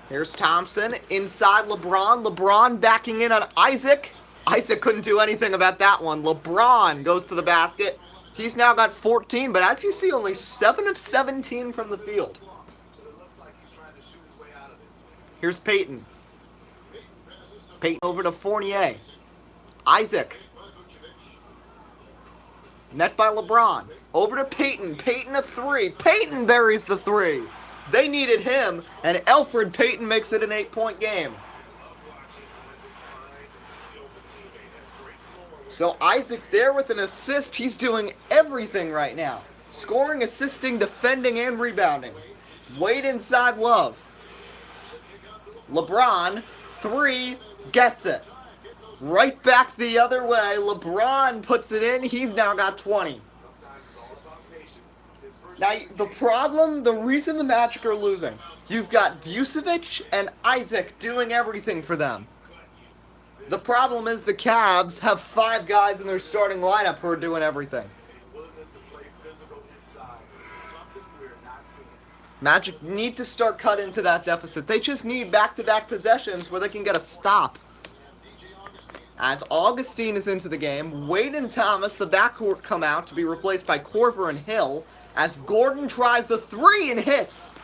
Speaker 1: Here's Thompson inside LeBron. LeBron backing in on Isaac. Isaac couldn't do anything about that one. LeBron goes to the basket. He's now got 14, but as you see, only 7 of 17 from the field. Here's Payton. Payton over to Fournier. Isaac. Net by LeBron. Over to Payton. Payton a 3. Payton buries the 3. They needed him, and Elfrid Payton makes it an 8-point game. So Isaac there with an assist. He's doing everything right now. Scoring, assisting, defending, and rebounding. Wade inside Love. LeBron, 3, gets it. Right back the other way. LeBron puts it in. He's now got 20. Now, the reason the Magic are losing, you've got Vucevic and Isaac doing everything for them. The problem is the Cavs have 5 guys in their starting lineup who are doing everything. Magic need to start cut into that deficit. They just need back-to-back possessions where they can get a stop. As Augustine is into the game, Wade and Thomas, the backcourt, come out to be replaced by Korver and Hill. As Gordon tries the 3 and hits.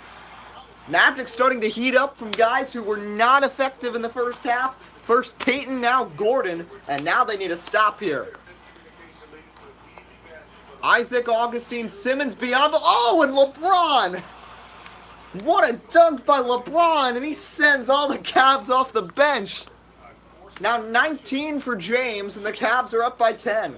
Speaker 1: Magic starting to heat up from guys who were not effective in the first half. First Payton, now Gordon, and now they need a stop here. Isaac, Augustine, Simmons, beyond. Oh, and LeBron! What a dunk by LeBron, and he sends all the Cavs off the bench. Now 19 for James, and the Cavs are up by 10.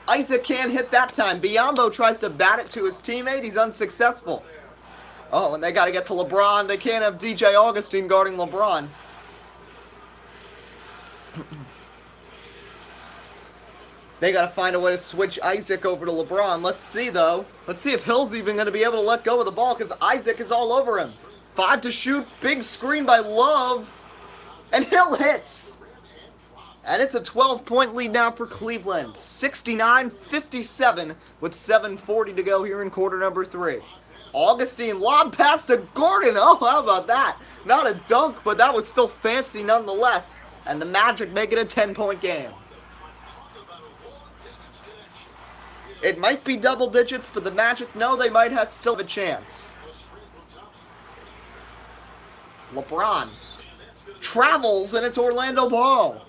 Speaker 1: Isaac can't hit that time. Biyombo tries to bat it to his teammate. He's unsuccessful. Oh, and they got to get to LeBron. They can't have DJ Augustine guarding LeBron. They got to find a way to switch Isaac over to LeBron. Let's see, though. Let's see if Hill's even going to be able to let go of the ball because Isaac is all over him. 5 to shoot. Big screen by Love. And Hill hits. And it's a 12-point lead now for Cleveland. 69-57 with 7:40 to go here in quarter number 3. Augustine lob pass to Gordon. Oh, how about that? Not a dunk, but that was still fancy nonetheless. And the Magic make it a 10-point game. It might be double digits, but the Magic know they might still have a chance. LeBron travels, and it's Orlando ball.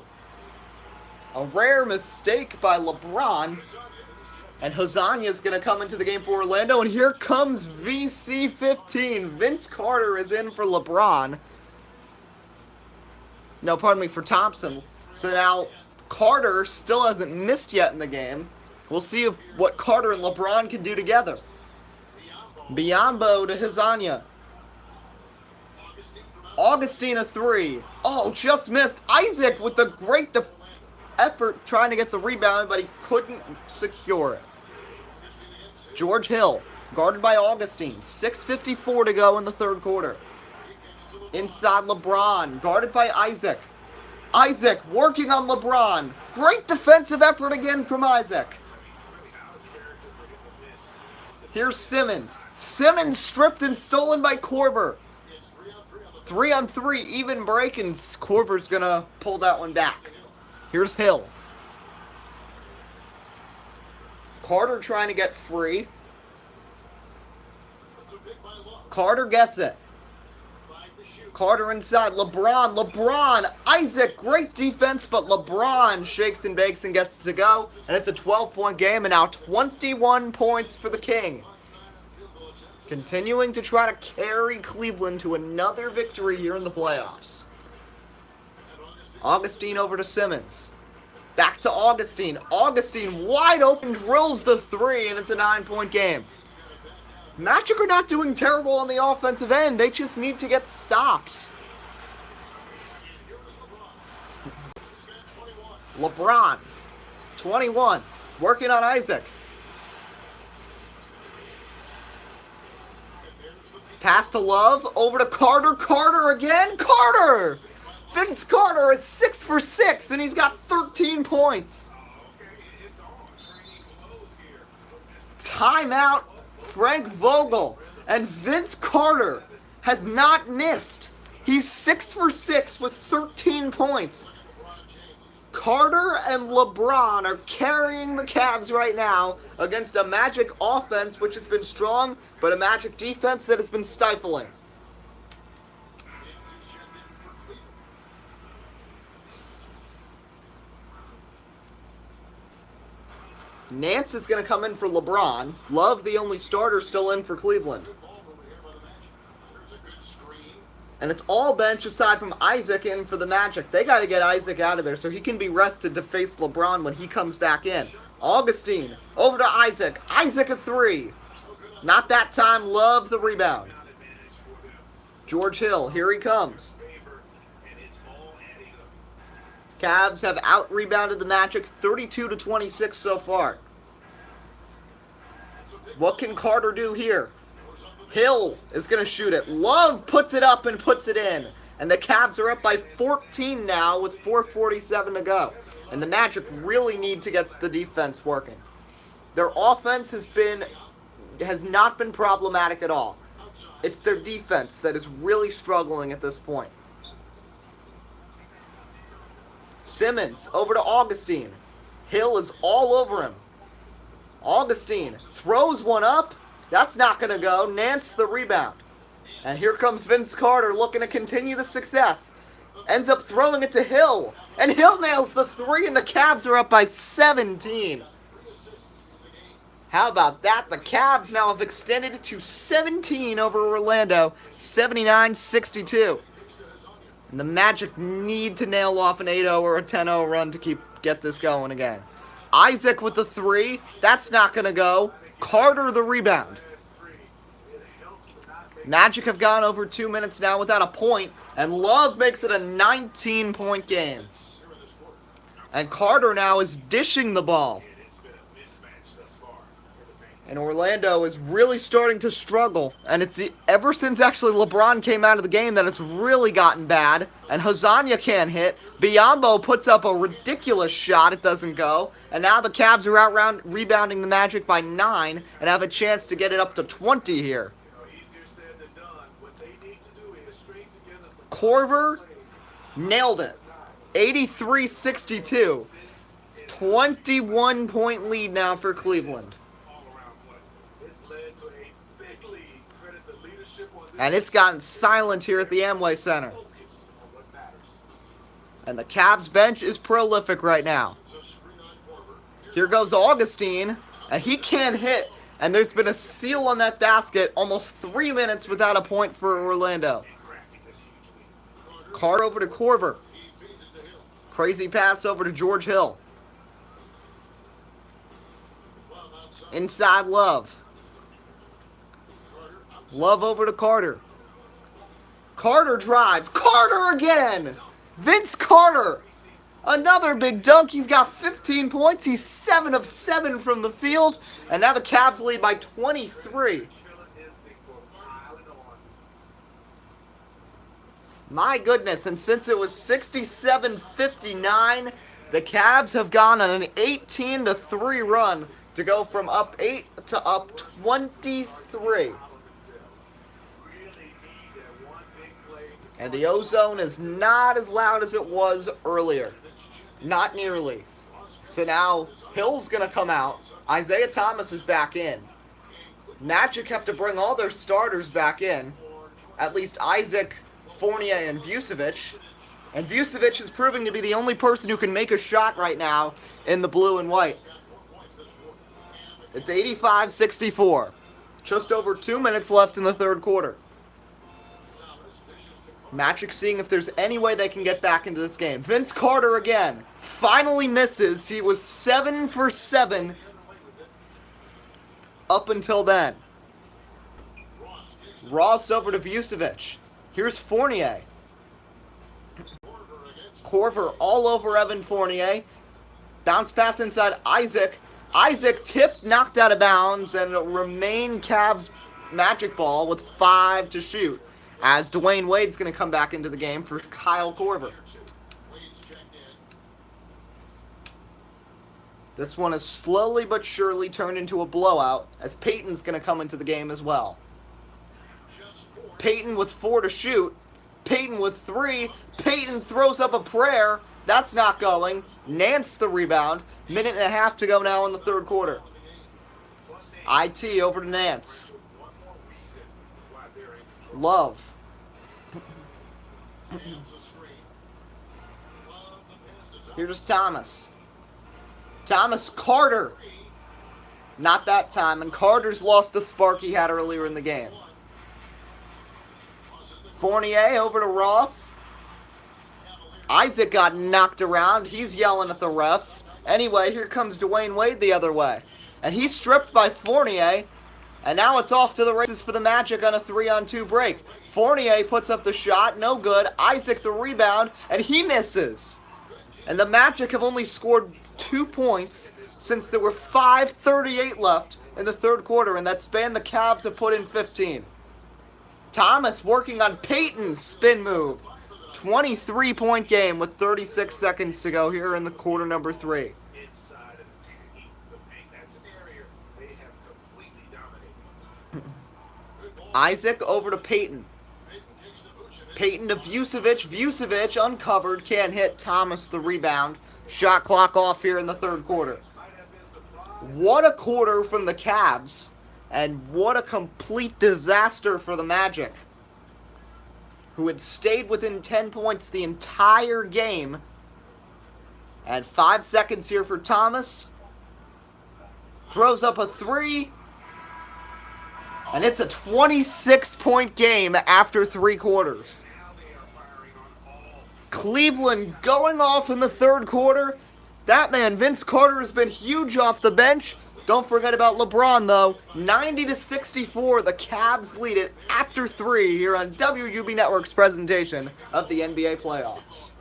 Speaker 1: A rare mistake by LeBron. And Hozanya's going to come into the game for Orlando. And here comes VC15. Vince Carter is in for LeBron. No, pardon me, for Thompson. So now Carter still hasn't missed yet in the game. We'll see what Carter and LeBron can do together. Biyombo to Hozanya. Augustine a three. Oh, just missed. Isaac with the great effort trying to get the rebound, but he couldn't secure it. George Hill, guarded by Augustine. 6:54 to go in the third quarter. Inside LeBron, guarded by Isaac. Isaac working on LeBron. Great defensive effort again from Isaac. Here's Simmons. Simmons stripped and stolen by Korver. 3-on-3, even break, and Korver's going to pull that one back. Here's Hill. Carter trying to get free. Carter gets it. Carter inside. LeBron. Isaac, great defense, but LeBron shakes and bakes and gets it to go. And it's a 12-point game, and now 21 points for the King. Continuing to try to carry Cleveland to another victory here in the playoffs. Augustine over to Simmons. Back to Augustine. Augustine wide open, drills the three, and it's a 9-point game. Magic are not doing terrible on the offensive end. They just need to get stops. LeBron, 21, working on Isaac. Pass to Love, over to Carter. Carter again. Carter! Vince Carter is 6 for 6, and he's got 13 points. Timeout, Frank Vogel. And Vince Carter has not missed. He's 6 for 6 with 13 points. Carter and LeBron are carrying the Cavs right now against a Magic offense which has been strong, but a Magic defense that has been stifling. Nance is going to come in for LeBron. Love, the only starter, still in for Cleveland. And it's all bench aside from Isaac in for the Magic. They got to get Isaac out of there so he can be rested to face LeBron when he comes back in. Augustine, over to Isaac. Isaac a three. Not that time. Love the rebound. George Hill, here he comes. Cavs have out-rebounded the Magic 32-26 so far. What can Carter do here? Hill is going to shoot it. Love puts it up and puts it in. And the Cavs are up by 14 now with 4:47 to go. And the Magic really need to get the defense working. Their offense has not been problematic at all. It's their defense that is really struggling at this point. Simmons over to Augustine. Hill is all over him. Augustine throws one up. That's not going to go. Nance the rebound. And here comes Vince Carter looking to continue the success. Ends up throwing it to Hill. And Hill nails the three, and the Cavs are up by 17. How about that? The Cavs now have extended it to 17 over Orlando. 79-62. And the Magic need to nail off an 8-0 or a 10-0 run to get this going again. Isaac with the three. That's not going to go. Carter the rebound. Magic have gone over 2 minutes now without a point, and Love makes it a 19-point game. And Carter now is dishing the ball. And Orlando is really starting to struggle. And it's ever since actually LeBron came out of the game that it's really gotten bad. And Hozanya can't hit. Biyombo puts up a ridiculous shot. It doesn't go. And now the Cavs are rebounding the Magic by 9 and have a chance to get it up to 20 here. Korver nailed it. 83-62. 21-point lead now for Cleveland. And it's gotten silent here at the Amway Center. And the Cavs bench is prolific right now. Here goes Augustine, and he can't hit. And there's been a seal on that basket, almost 3 minutes without a point for Orlando. Carr over to Corver. Crazy pass over to George Hill. Inside Love. Love over to Carter. Carter drives. Carter again! Vince Carter! Another big dunk. He's got 15 points. He's 7 of 7 from the field. And now the Cavs lead by 23. My goodness, and since it was 67-59, the Cavs have gone on an 18-3 run to go from up 8 to up 23. And the ozone is not as loud as it was earlier. Not nearly. So now Hill's going to come out. Isaiah Thomas is back in. Magic have to bring all their starters back in. At least Isaac, Fournier, and Vucevic. And Vucevic is proving to be the only person who can make a shot right now in the blue and white. It's 85-64. Just over 2 minutes left in the third quarter. Magic seeing if there's any way they can get back into this game. Vince Carter again. Finally misses. He was 7 for 7 up until then. Ross over to Vucevic. Here's Fournier. Corver all over Evan Fournier. Bounce pass inside Isaac. Isaac tipped, knocked out of bounds, and remain Cavs Magic ball with 5 to shoot. As Dwayne Wade's going to come back into the game for Kyle Korver. This one has slowly but surely turned into a blowout as Peyton's going to come into the game as well. Peyton with 4 to shoot. Peyton with 3. Peyton throws up a prayer. That's not going. Nance the rebound. Minute and a half to go now in the third quarter. IT over to Nance. Love. Here's Thomas. Thomas Carter. Not that time, and Carter's lost the spark he had earlier in the game. Fournier over to Ross. Isaac got knocked around. He's yelling at the refs. Anyway, here comes Dwayne Wade the other way. And he's stripped by Fournier. And now it's off to the races for the Magic on a 3-on-2 break. Fournier puts up the shot, no good. Isaac the rebound, and he misses. And the Magic have only scored 2 points since there were 5:38 left in the third quarter, and that span the Cavs have put in 15. Thomas working on Peyton's spin move. 23-point game with 36 seconds to go here in the quarter number 3. Isaac over to Peyton. Peyton to Vucevic. Vucevic uncovered. Can't hit. Thomas the rebound. Shot clock off here in the third quarter. What a quarter from the Cavs. And what a complete disaster for the Magic, who had stayed within 10 points the entire game. And 5 seconds here for Thomas. Throws up a 3. And it's a 26-point game after 3 quarters. Cleveland going off in the third quarter. That man, Vince Carter, has been huge off the bench. Don't forget about LeBron, though. 90-64, the Cavs lead it after 3 here on WUB Network's presentation of the NBA playoffs.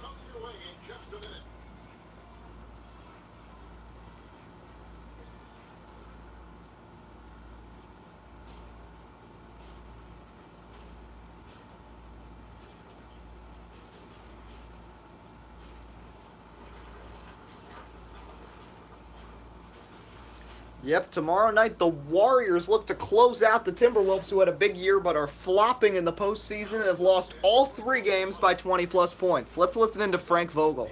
Speaker 1: Yep, tomorrow night the Warriors look to close out the Timberwolves, who had a big year but are flopping in the postseason and have lost all 3 games by 20-plus points. Let's listen into Frank Vogel.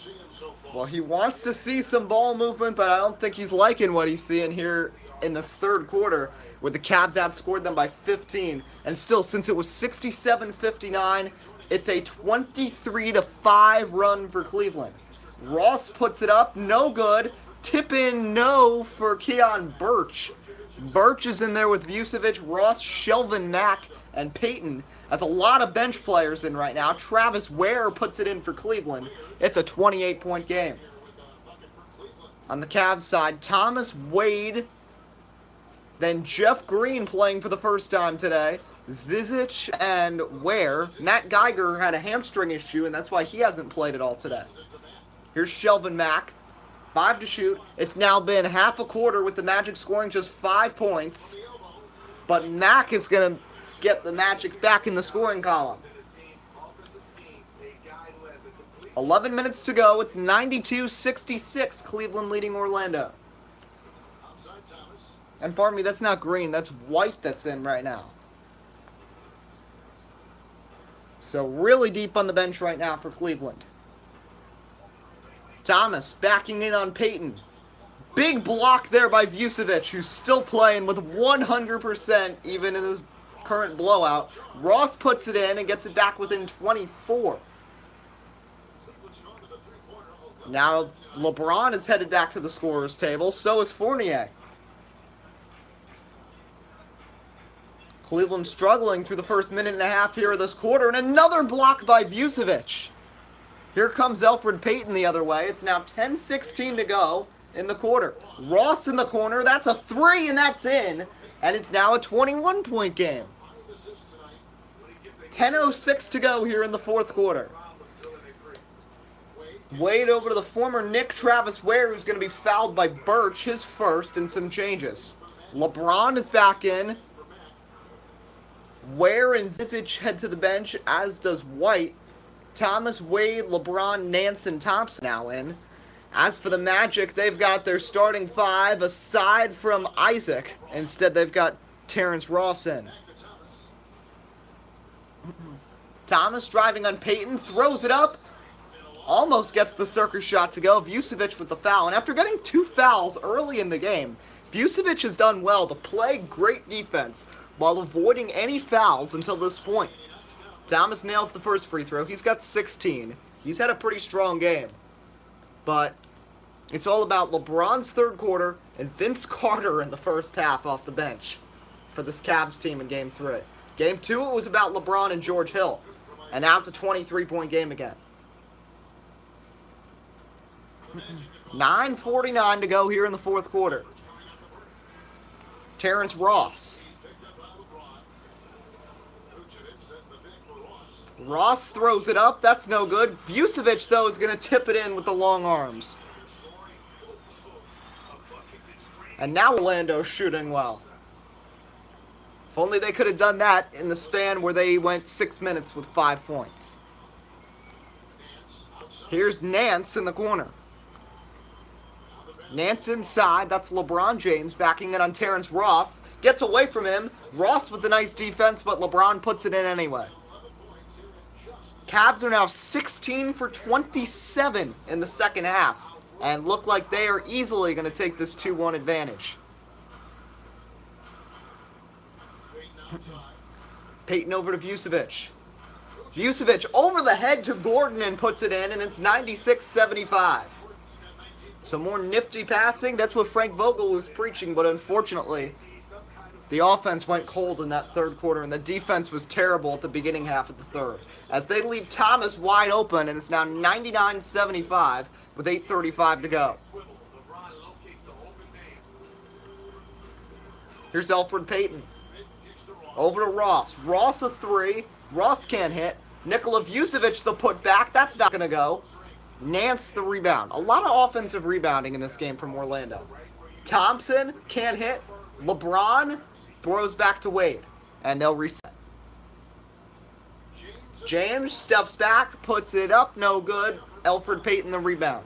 Speaker 3: seeing so far?
Speaker 1: Well, he wants to see some ball movement, but I don't think he's liking what he's seeing here in this third quarter, where the Cavs outscored them by 15. And still, since it was 67-59, it's a 23-5 run for Cleveland. Ross puts it up, no good. Tip in, no for Keon Birch. Birch is in there with Vucevic, Ross, Shelvin Mack, and Payton. That's a lot of bench players in right now. Travis Ware puts it in for Cleveland. It's a 28-point game. On the Cavs side, Thomas Wade, then Jeff Green playing for the first time today. Zizic and Ware. Matt Geiger had a hamstring issue, and that's why he hasn't played at all today. Here's Shelvin Mack. 5 to shoot. It's now been half a quarter with the Magic scoring just 5 points. But Mack is going to get the Magic back in the scoring column. 11 minutes to go. It's 92-66. Cleveland leading Orlando. And pardon me, that's not Green. That's White that's in right now. So really deep on the bench right now for Cleveland. Thomas backing in on Payton. Big block there by Vucevic, who's still playing with 100% even in his current blowout. Ross puts it in and gets it back within 24. Now LeBron is headed back to the scorer's table. So is Fournier. Cleveland struggling through the first minute and a half here of this quarter. And another block by Vucevic. Here comes Elfrid Payton the other way. It's now 10-16 to go in the quarter. Ross in the corner. That's a 3, and that's in. And it's now a 21-point game. 10:06 to go here in the fourth quarter. Wade over to the former Nick Travis Ware, who's going to be fouled by Birch, his first, and some changes. LeBron is back in. Ware and Zizic head to the bench, as does White. Thomas, Wade, LeBron, Nance, and Thompson now in. As for the Magic, they've got their starting 5 aside from Isaac. Instead, they've got Terrence Ross in. Thomas driving on Payton, throws it up. Almost gets the circus shot to go. Vucevic with the foul. And after getting 2 fouls early in the game, Vucevic has done well to play great defense while avoiding any fouls until this point. Thomas nails the first free throw. He's got 16. He's had a pretty strong game. But it's all about LeBron's third quarter and Vince Carter in the first half off the bench for this Cavs team in Game 3. Game 2, it was about LeBron and George Hill. And now it's a 23-point game again. 9:49 to go here in the fourth quarter. Terrence Ross. Ross throws it up. That's no good. Vucevic, though, is going to tip it in with the long arms. And now Orlando's shooting well. If only they could have done that in the span where they went 6 minutes with 5 points. Here's Nance in the corner. Nance inside. That's LeBron James backing it on Terrence Ross. Gets away from him. Ross with the nice defense, but LeBron puts it in anyway. Cavs are now 16 for 27 in the second half and look like they are easily going to take this 2-1 advantage. Payton over to Vucevic. Vucevic over the head to Gordon and puts it in, and it's 96-75. Some more nifty passing. That's what Frank Vogel was preaching, but unfortunately, the offense went cold in that third quarter, and the defense was terrible at the beginning half of the third. As they leave Thomas wide open, and it's now 99-75 with 8:35 to go. Here's Elfrid Payton. Over to Ross. Ross a 3. Ross can't hit. Nikola Vucevic the putback. That's not going to go. Nance the rebound. A lot of offensive rebounding in this game from Orlando. Thompson can't hit. LeBron throws back to Wade. And they'll reset. James steps back, puts it up, no good. Elfrid Payton the rebound.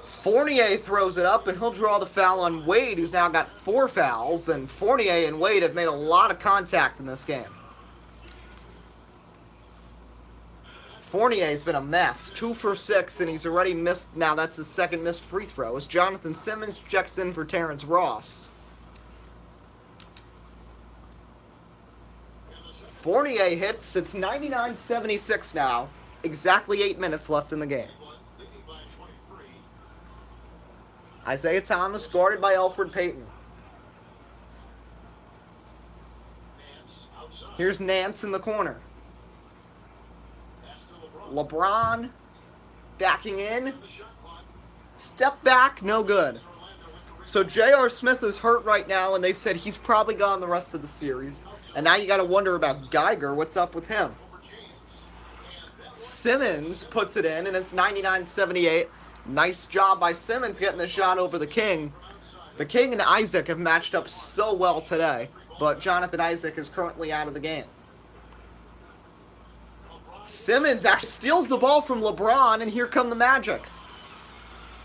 Speaker 1: Fournier throws it up, and he'll draw the foul on Wade, who's now got 4 fouls. And Fournier and Wade have made a lot of contact in this game. Fournier's been a mess. 2 for 6, and he's already missed. Now that's his second missed free throw. As Jonathan Simmons checks in for Terrence Ross. Fournier hits. It's 99-76 now. Exactly 8 minutes left in the game. Isaiah Thomas guarded by Elfrid Payton. Here's Nance in the corner. LeBron backing in. Step back, no good. So J.R. Smith is hurt right now, and they said he's probably gone the rest of the series. And now you got to wonder about Geiger. What's up with him? Simmons puts it in, and it's 99-78. Nice job by Simmons getting the shot over the King. The King and Isaac have matched up so well today, but Jonathan Isaac is currently out of the game. Simmons actually steals the ball from LeBron, and here come the Magic.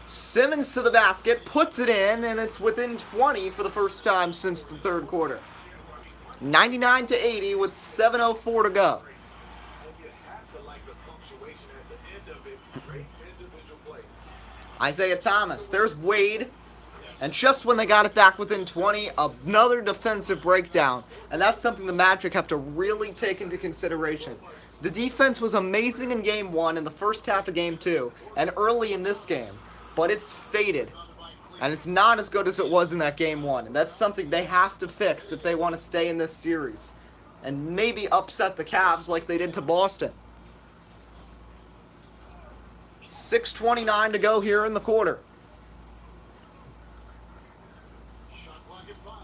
Speaker 1: Simmons to the basket, puts it in, and it's within 20 for the first time since the third quarter. 99-80 with 7:04 to go. Isaiah Thomas, there's Wade. And just when they got it back within 20, another defensive breakdown. And that's something the Magic have to really take into consideration. The defense was amazing in Game 1 and the first half of Game 2, and early in this game. But it's faded. And it's not as good as it was in that Game 1. And that's something they have to fix if they want to stay in this series. And maybe upset the Cavs like they did to Boston. 6:29 to go here in the quarter.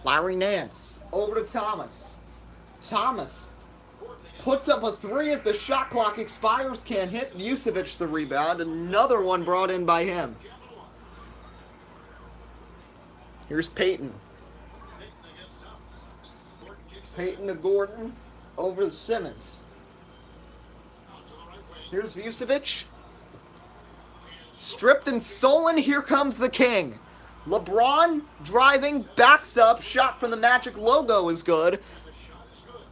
Speaker 1: Larry Nance over to Thomas. Thomas puts up a 3 as the shot clock expires. Can't hit. Vucevic the rebound. Another one brought in by him. Here's Payton. Payton to Gordon over to Simmons. Here's Vucevic. Stripped and stolen. Here comes the King. LeBron driving, backs up. Shot from the Magic logo is good.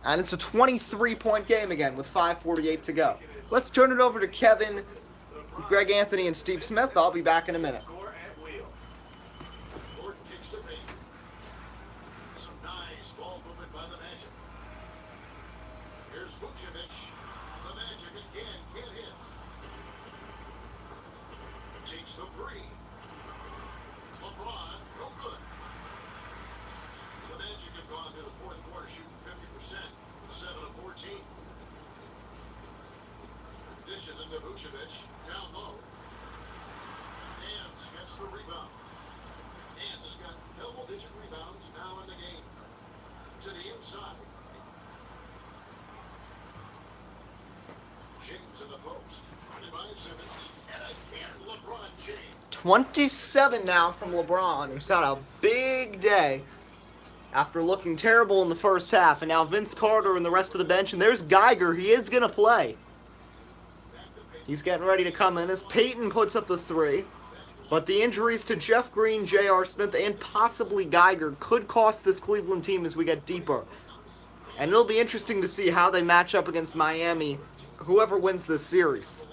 Speaker 1: And it's a 23-point game again with 5:48 to go. Let's turn it over to Kevin, Greg Anthony, and Steve Smith. I'll be back in a minute.
Speaker 2: Some nice ball movement by the Magic. Here's Vucevic. The Magic again can't hit. Takes the 3. LeBron, no good. The Magic have gone through the fourth quarter shooting 50%, 7 of 14. Dishes into Vucevic, down low. Nance gets the rebound. Nance has got double-digit rebounds now in the game. To the inside. James in the post. Running by Simmons. And again, LeBron James.
Speaker 1: 27 now from LeBron, who's had a big day after looking terrible in the first half. And now Vince Carter and the rest of the bench. And there's Geiger. He is going to play. He's getting ready to come in as Payton puts up the 3. But the injuries to Jeff Green, J.R. Smith, and possibly Geiger could cost this Cleveland team as we get deeper. And it'll be interesting to see how they match up against Miami, whoever wins this series.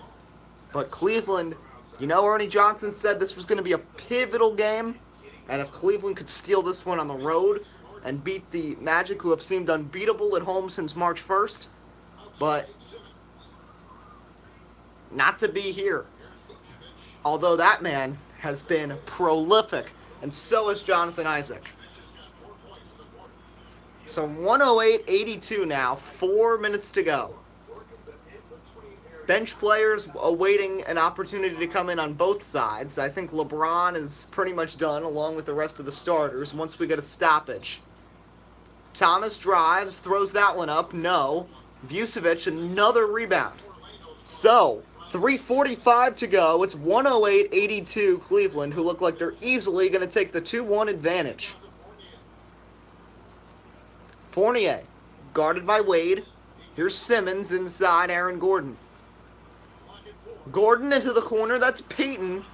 Speaker 1: But Cleveland, you know, Ernie Johnson said this was going to be a pivotal game. And if Cleveland could steal this one on the road and beat the Magic, who have seemed unbeatable at home since March 1st. But not to be here. Although that man has been prolific, and so has Jonathan Isaac. So 108-82 now, 4 minutes to go. Bench players awaiting an opportunity to come in on both sides. I think LeBron is pretty much done, along with the rest of the starters, once we get a stoppage. Thomas drives, throws that one up, no. Vucevic, another rebound. So 3:45 to go. It's 108-82 Cleveland, who look like they're easily going to take the 2-1 advantage. Fournier, guarded by Wade. Here's Simmons inside Aaron Gordon. Gordon into the corner. That's Payton.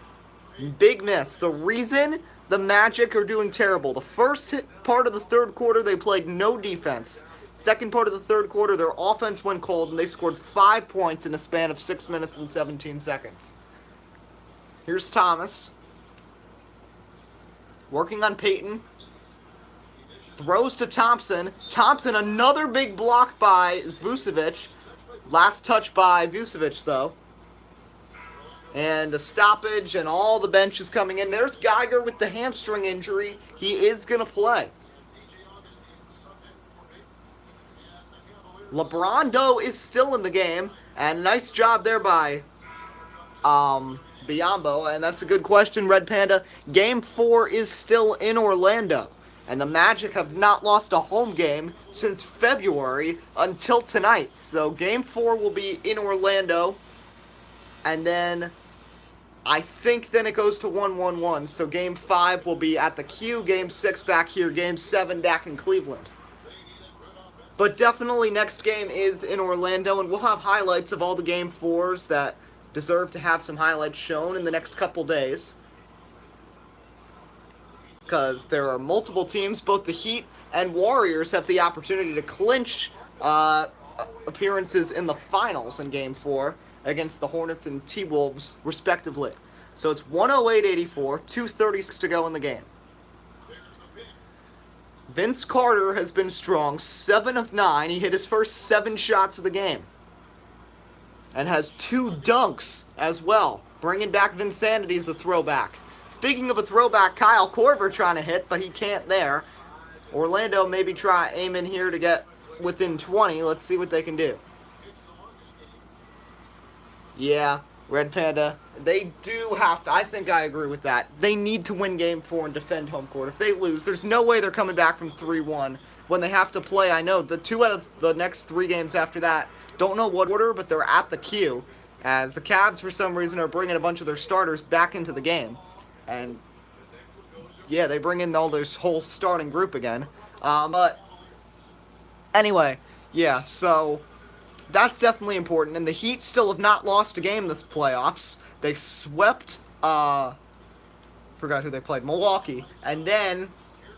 Speaker 1: Big miss. The reason the Magic are doing terrible. The first part of the third quarter, they played no defense. Second part of the third quarter, their offense went cold, and they scored 5 points in a span of 6 minutes and 17 seconds. Here's Thomas. Working on Peyton. Throws to Thompson. Thompson, another big block by Vucevic. Last touch by Vucevic, though. And a stoppage, and all the bench is coming in. There's Geiger with the hamstring injury. He is going to play. LeBron Doe is still in the game, and nice job there by Biyombo, and that's a good question, Red Panda. Game 4 is still in Orlando, and the Magic have not lost a home game since February until tonight. So Game 4 will be in Orlando, and then I think then it goes to 1-1-1. So Game 5 will be at the Q, Game 6 back here, Game 7 back in Cleveland. But definitely next game is in Orlando, and we'll have highlights of all the Game 4s that deserve to have some highlights shown in the next couple days. Because there are multiple teams, both the Heat and Warriors have the opportunity to clinch appearances in the finals in Game 4 against the Hornets and T-Wolves, respectively. So it's 108-84, 2:36 to go in the game. Vince Carter has been strong, 7 of 9. He hit his first 7 shots of the game. And has 2 dunks as well. Bringing back Vinsanity as a throwback. Speaking of a throwback, Kyle Korver trying to hit, but he can't there. Orlando maybe try aim in here to get within 20. Let's see what they can do. Yeah, Red Panda, they do have to, I think I agree with that. They need to win Game 4 and defend home court. If they lose, there's no way they're coming back from 3-1 when they have to play. I know the 2 out of the next 3 games after that, don't know what order, but they're at the Q, as the Cavs for some reason are bringing a bunch of their starters back into the game. And yeah, they bring in all this whole starting group again. But anyway, yeah, so that's definitely important. And the Heat still have not lost a game this playoffs. They swept, forgot who they played, Milwaukee. And then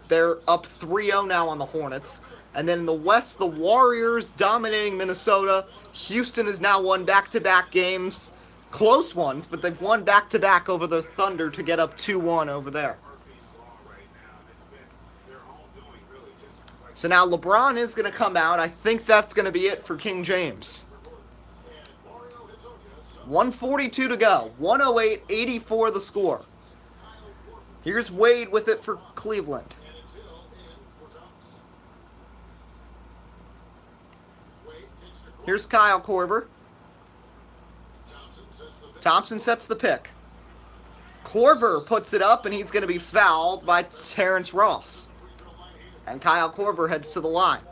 Speaker 1: they're up 3-0 now on the Hornets. And then in the West, the Warriors dominating Minnesota. Houston has now won back-to-back games. Close ones, but they've won back-to-back over the Thunder to get up 2-1 over there. So now LeBron is going to come out. I think that's going to be it for King James. 1:42 to go. 108-84 the score. Here's Wade with it for Cleveland. Here's Kyle Korver. Thompson sets the pick. Korver puts it up, and he's going to be fouled by Terrence Ross. And Kyle Korver heads to the line.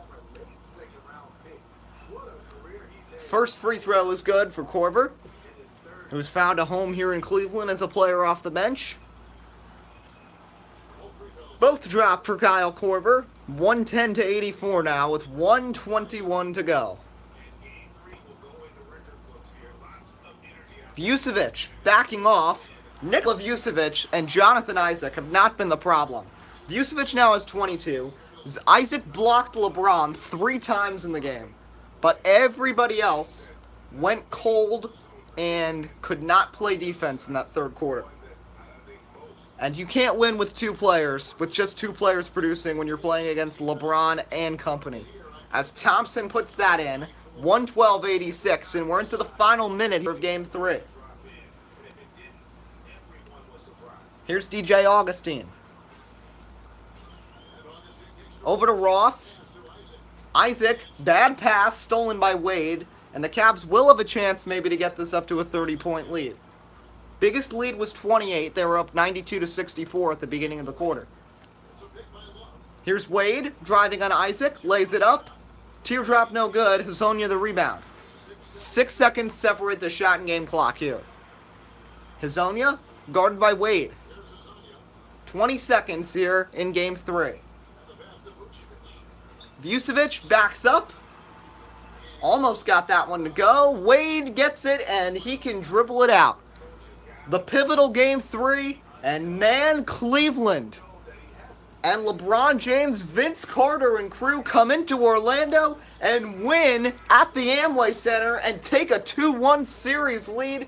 Speaker 1: First free throw is good for Korver, who's found a home here in Cleveland as a player off the bench. Both drop for Kyle Korver. 110-84 now with 1:21 to go. Vucevic backing off. Nikola Vucevic and Jonathan Isaac have not been the problem. Vucevic now has 22. Isaac blocked LeBron 3 times in the game. But everybody else went cold and could not play defense in that third quarter. And you can't win with 2 players, with just 2 players producing when you're playing against LeBron and company. As Thompson puts that in, 112-86, and we're into the final minute of Game 3. Here's DJ Augustine. Over to Ross. Isaac, bad pass, stolen by Wade, and the Cavs will have a chance maybe to get this up to a 30-point lead. Biggest lead was 28. They were up 92-64 at the beginning of the quarter. Here's Wade, driving on Isaac, lays it up. Teardrop no good. Hezonja the rebound. 6 seconds separate the shot and game clock here. Hezonja, guarded by Wade. 20 seconds here in Game 3. Vucevic backs up. Almost got that one to go. Wade gets it, and he can dribble it out. The pivotal Game 3, and man, Cleveland And LeBron James, Vince Carter, and crew come into Orlando and win at the Amway Center and take a 2-1 series lead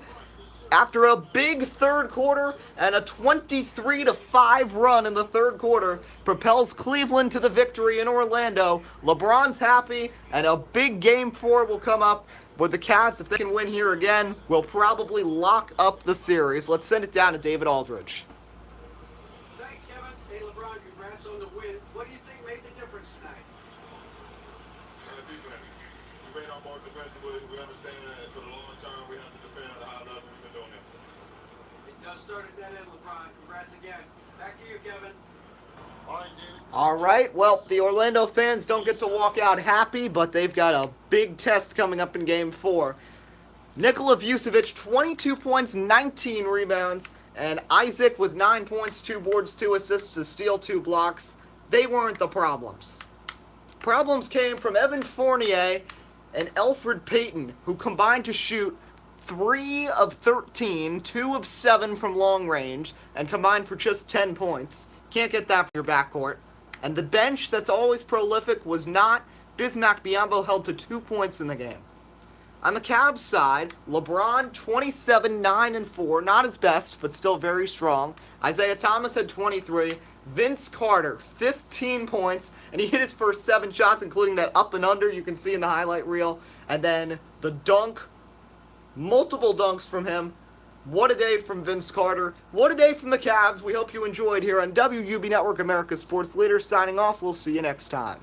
Speaker 1: after a big third quarter, and a 23-5 run in the third quarter propels Cleveland to the victory in Orlando. LeBron's happy, and a big game 4 will come up with the Cavs. If they can win here again, will probably lock up the series. Let's send it down to David Aldridge.
Speaker 4: Thanks, Kevin. Hey, LeBron, congrats on the win. What do you think made the difference tonight?
Speaker 3: Defense. We made our mark defensively. We understand that for the long term, we have to defend at a high level. We've been doing it.
Speaker 4: It does start at that end, LeBron. Congrats again. Back to you, Kevin.
Speaker 3: All right, Danny.
Speaker 1: All right, well, the Orlando fans don't get to walk out happy, but they've got a big test coming up in Game 4. Nikola Vucevic, 22 points, 19 rebounds, and Isaac with 9 points, 2 boards, 2 assists, a steal, 2 blocks. They weren't the problems. Problems came from Evan Fournier and Elfrid Payton, who combined to shoot 3 of 13, 2 of 7 from long range, and combined for just 10 points. Can't get that from your backcourt. And the bench that's always prolific was not. Bismack Biyombo held to 2 points in the game. On the Cavs side, LeBron 27, 9, and 4, not his best, but still very strong. Isaiah Thomas had 23. Vince Carter, 15 points, and he hit his first 7 shots, including that up and under you can see in the highlight reel. And then the dunk, multiple dunks from him. What a day from Vince Carter. What a day from the Cavs. We hope you enjoyed here on WUB Network, America's Sports Leader. Signing off. We'll see you next time.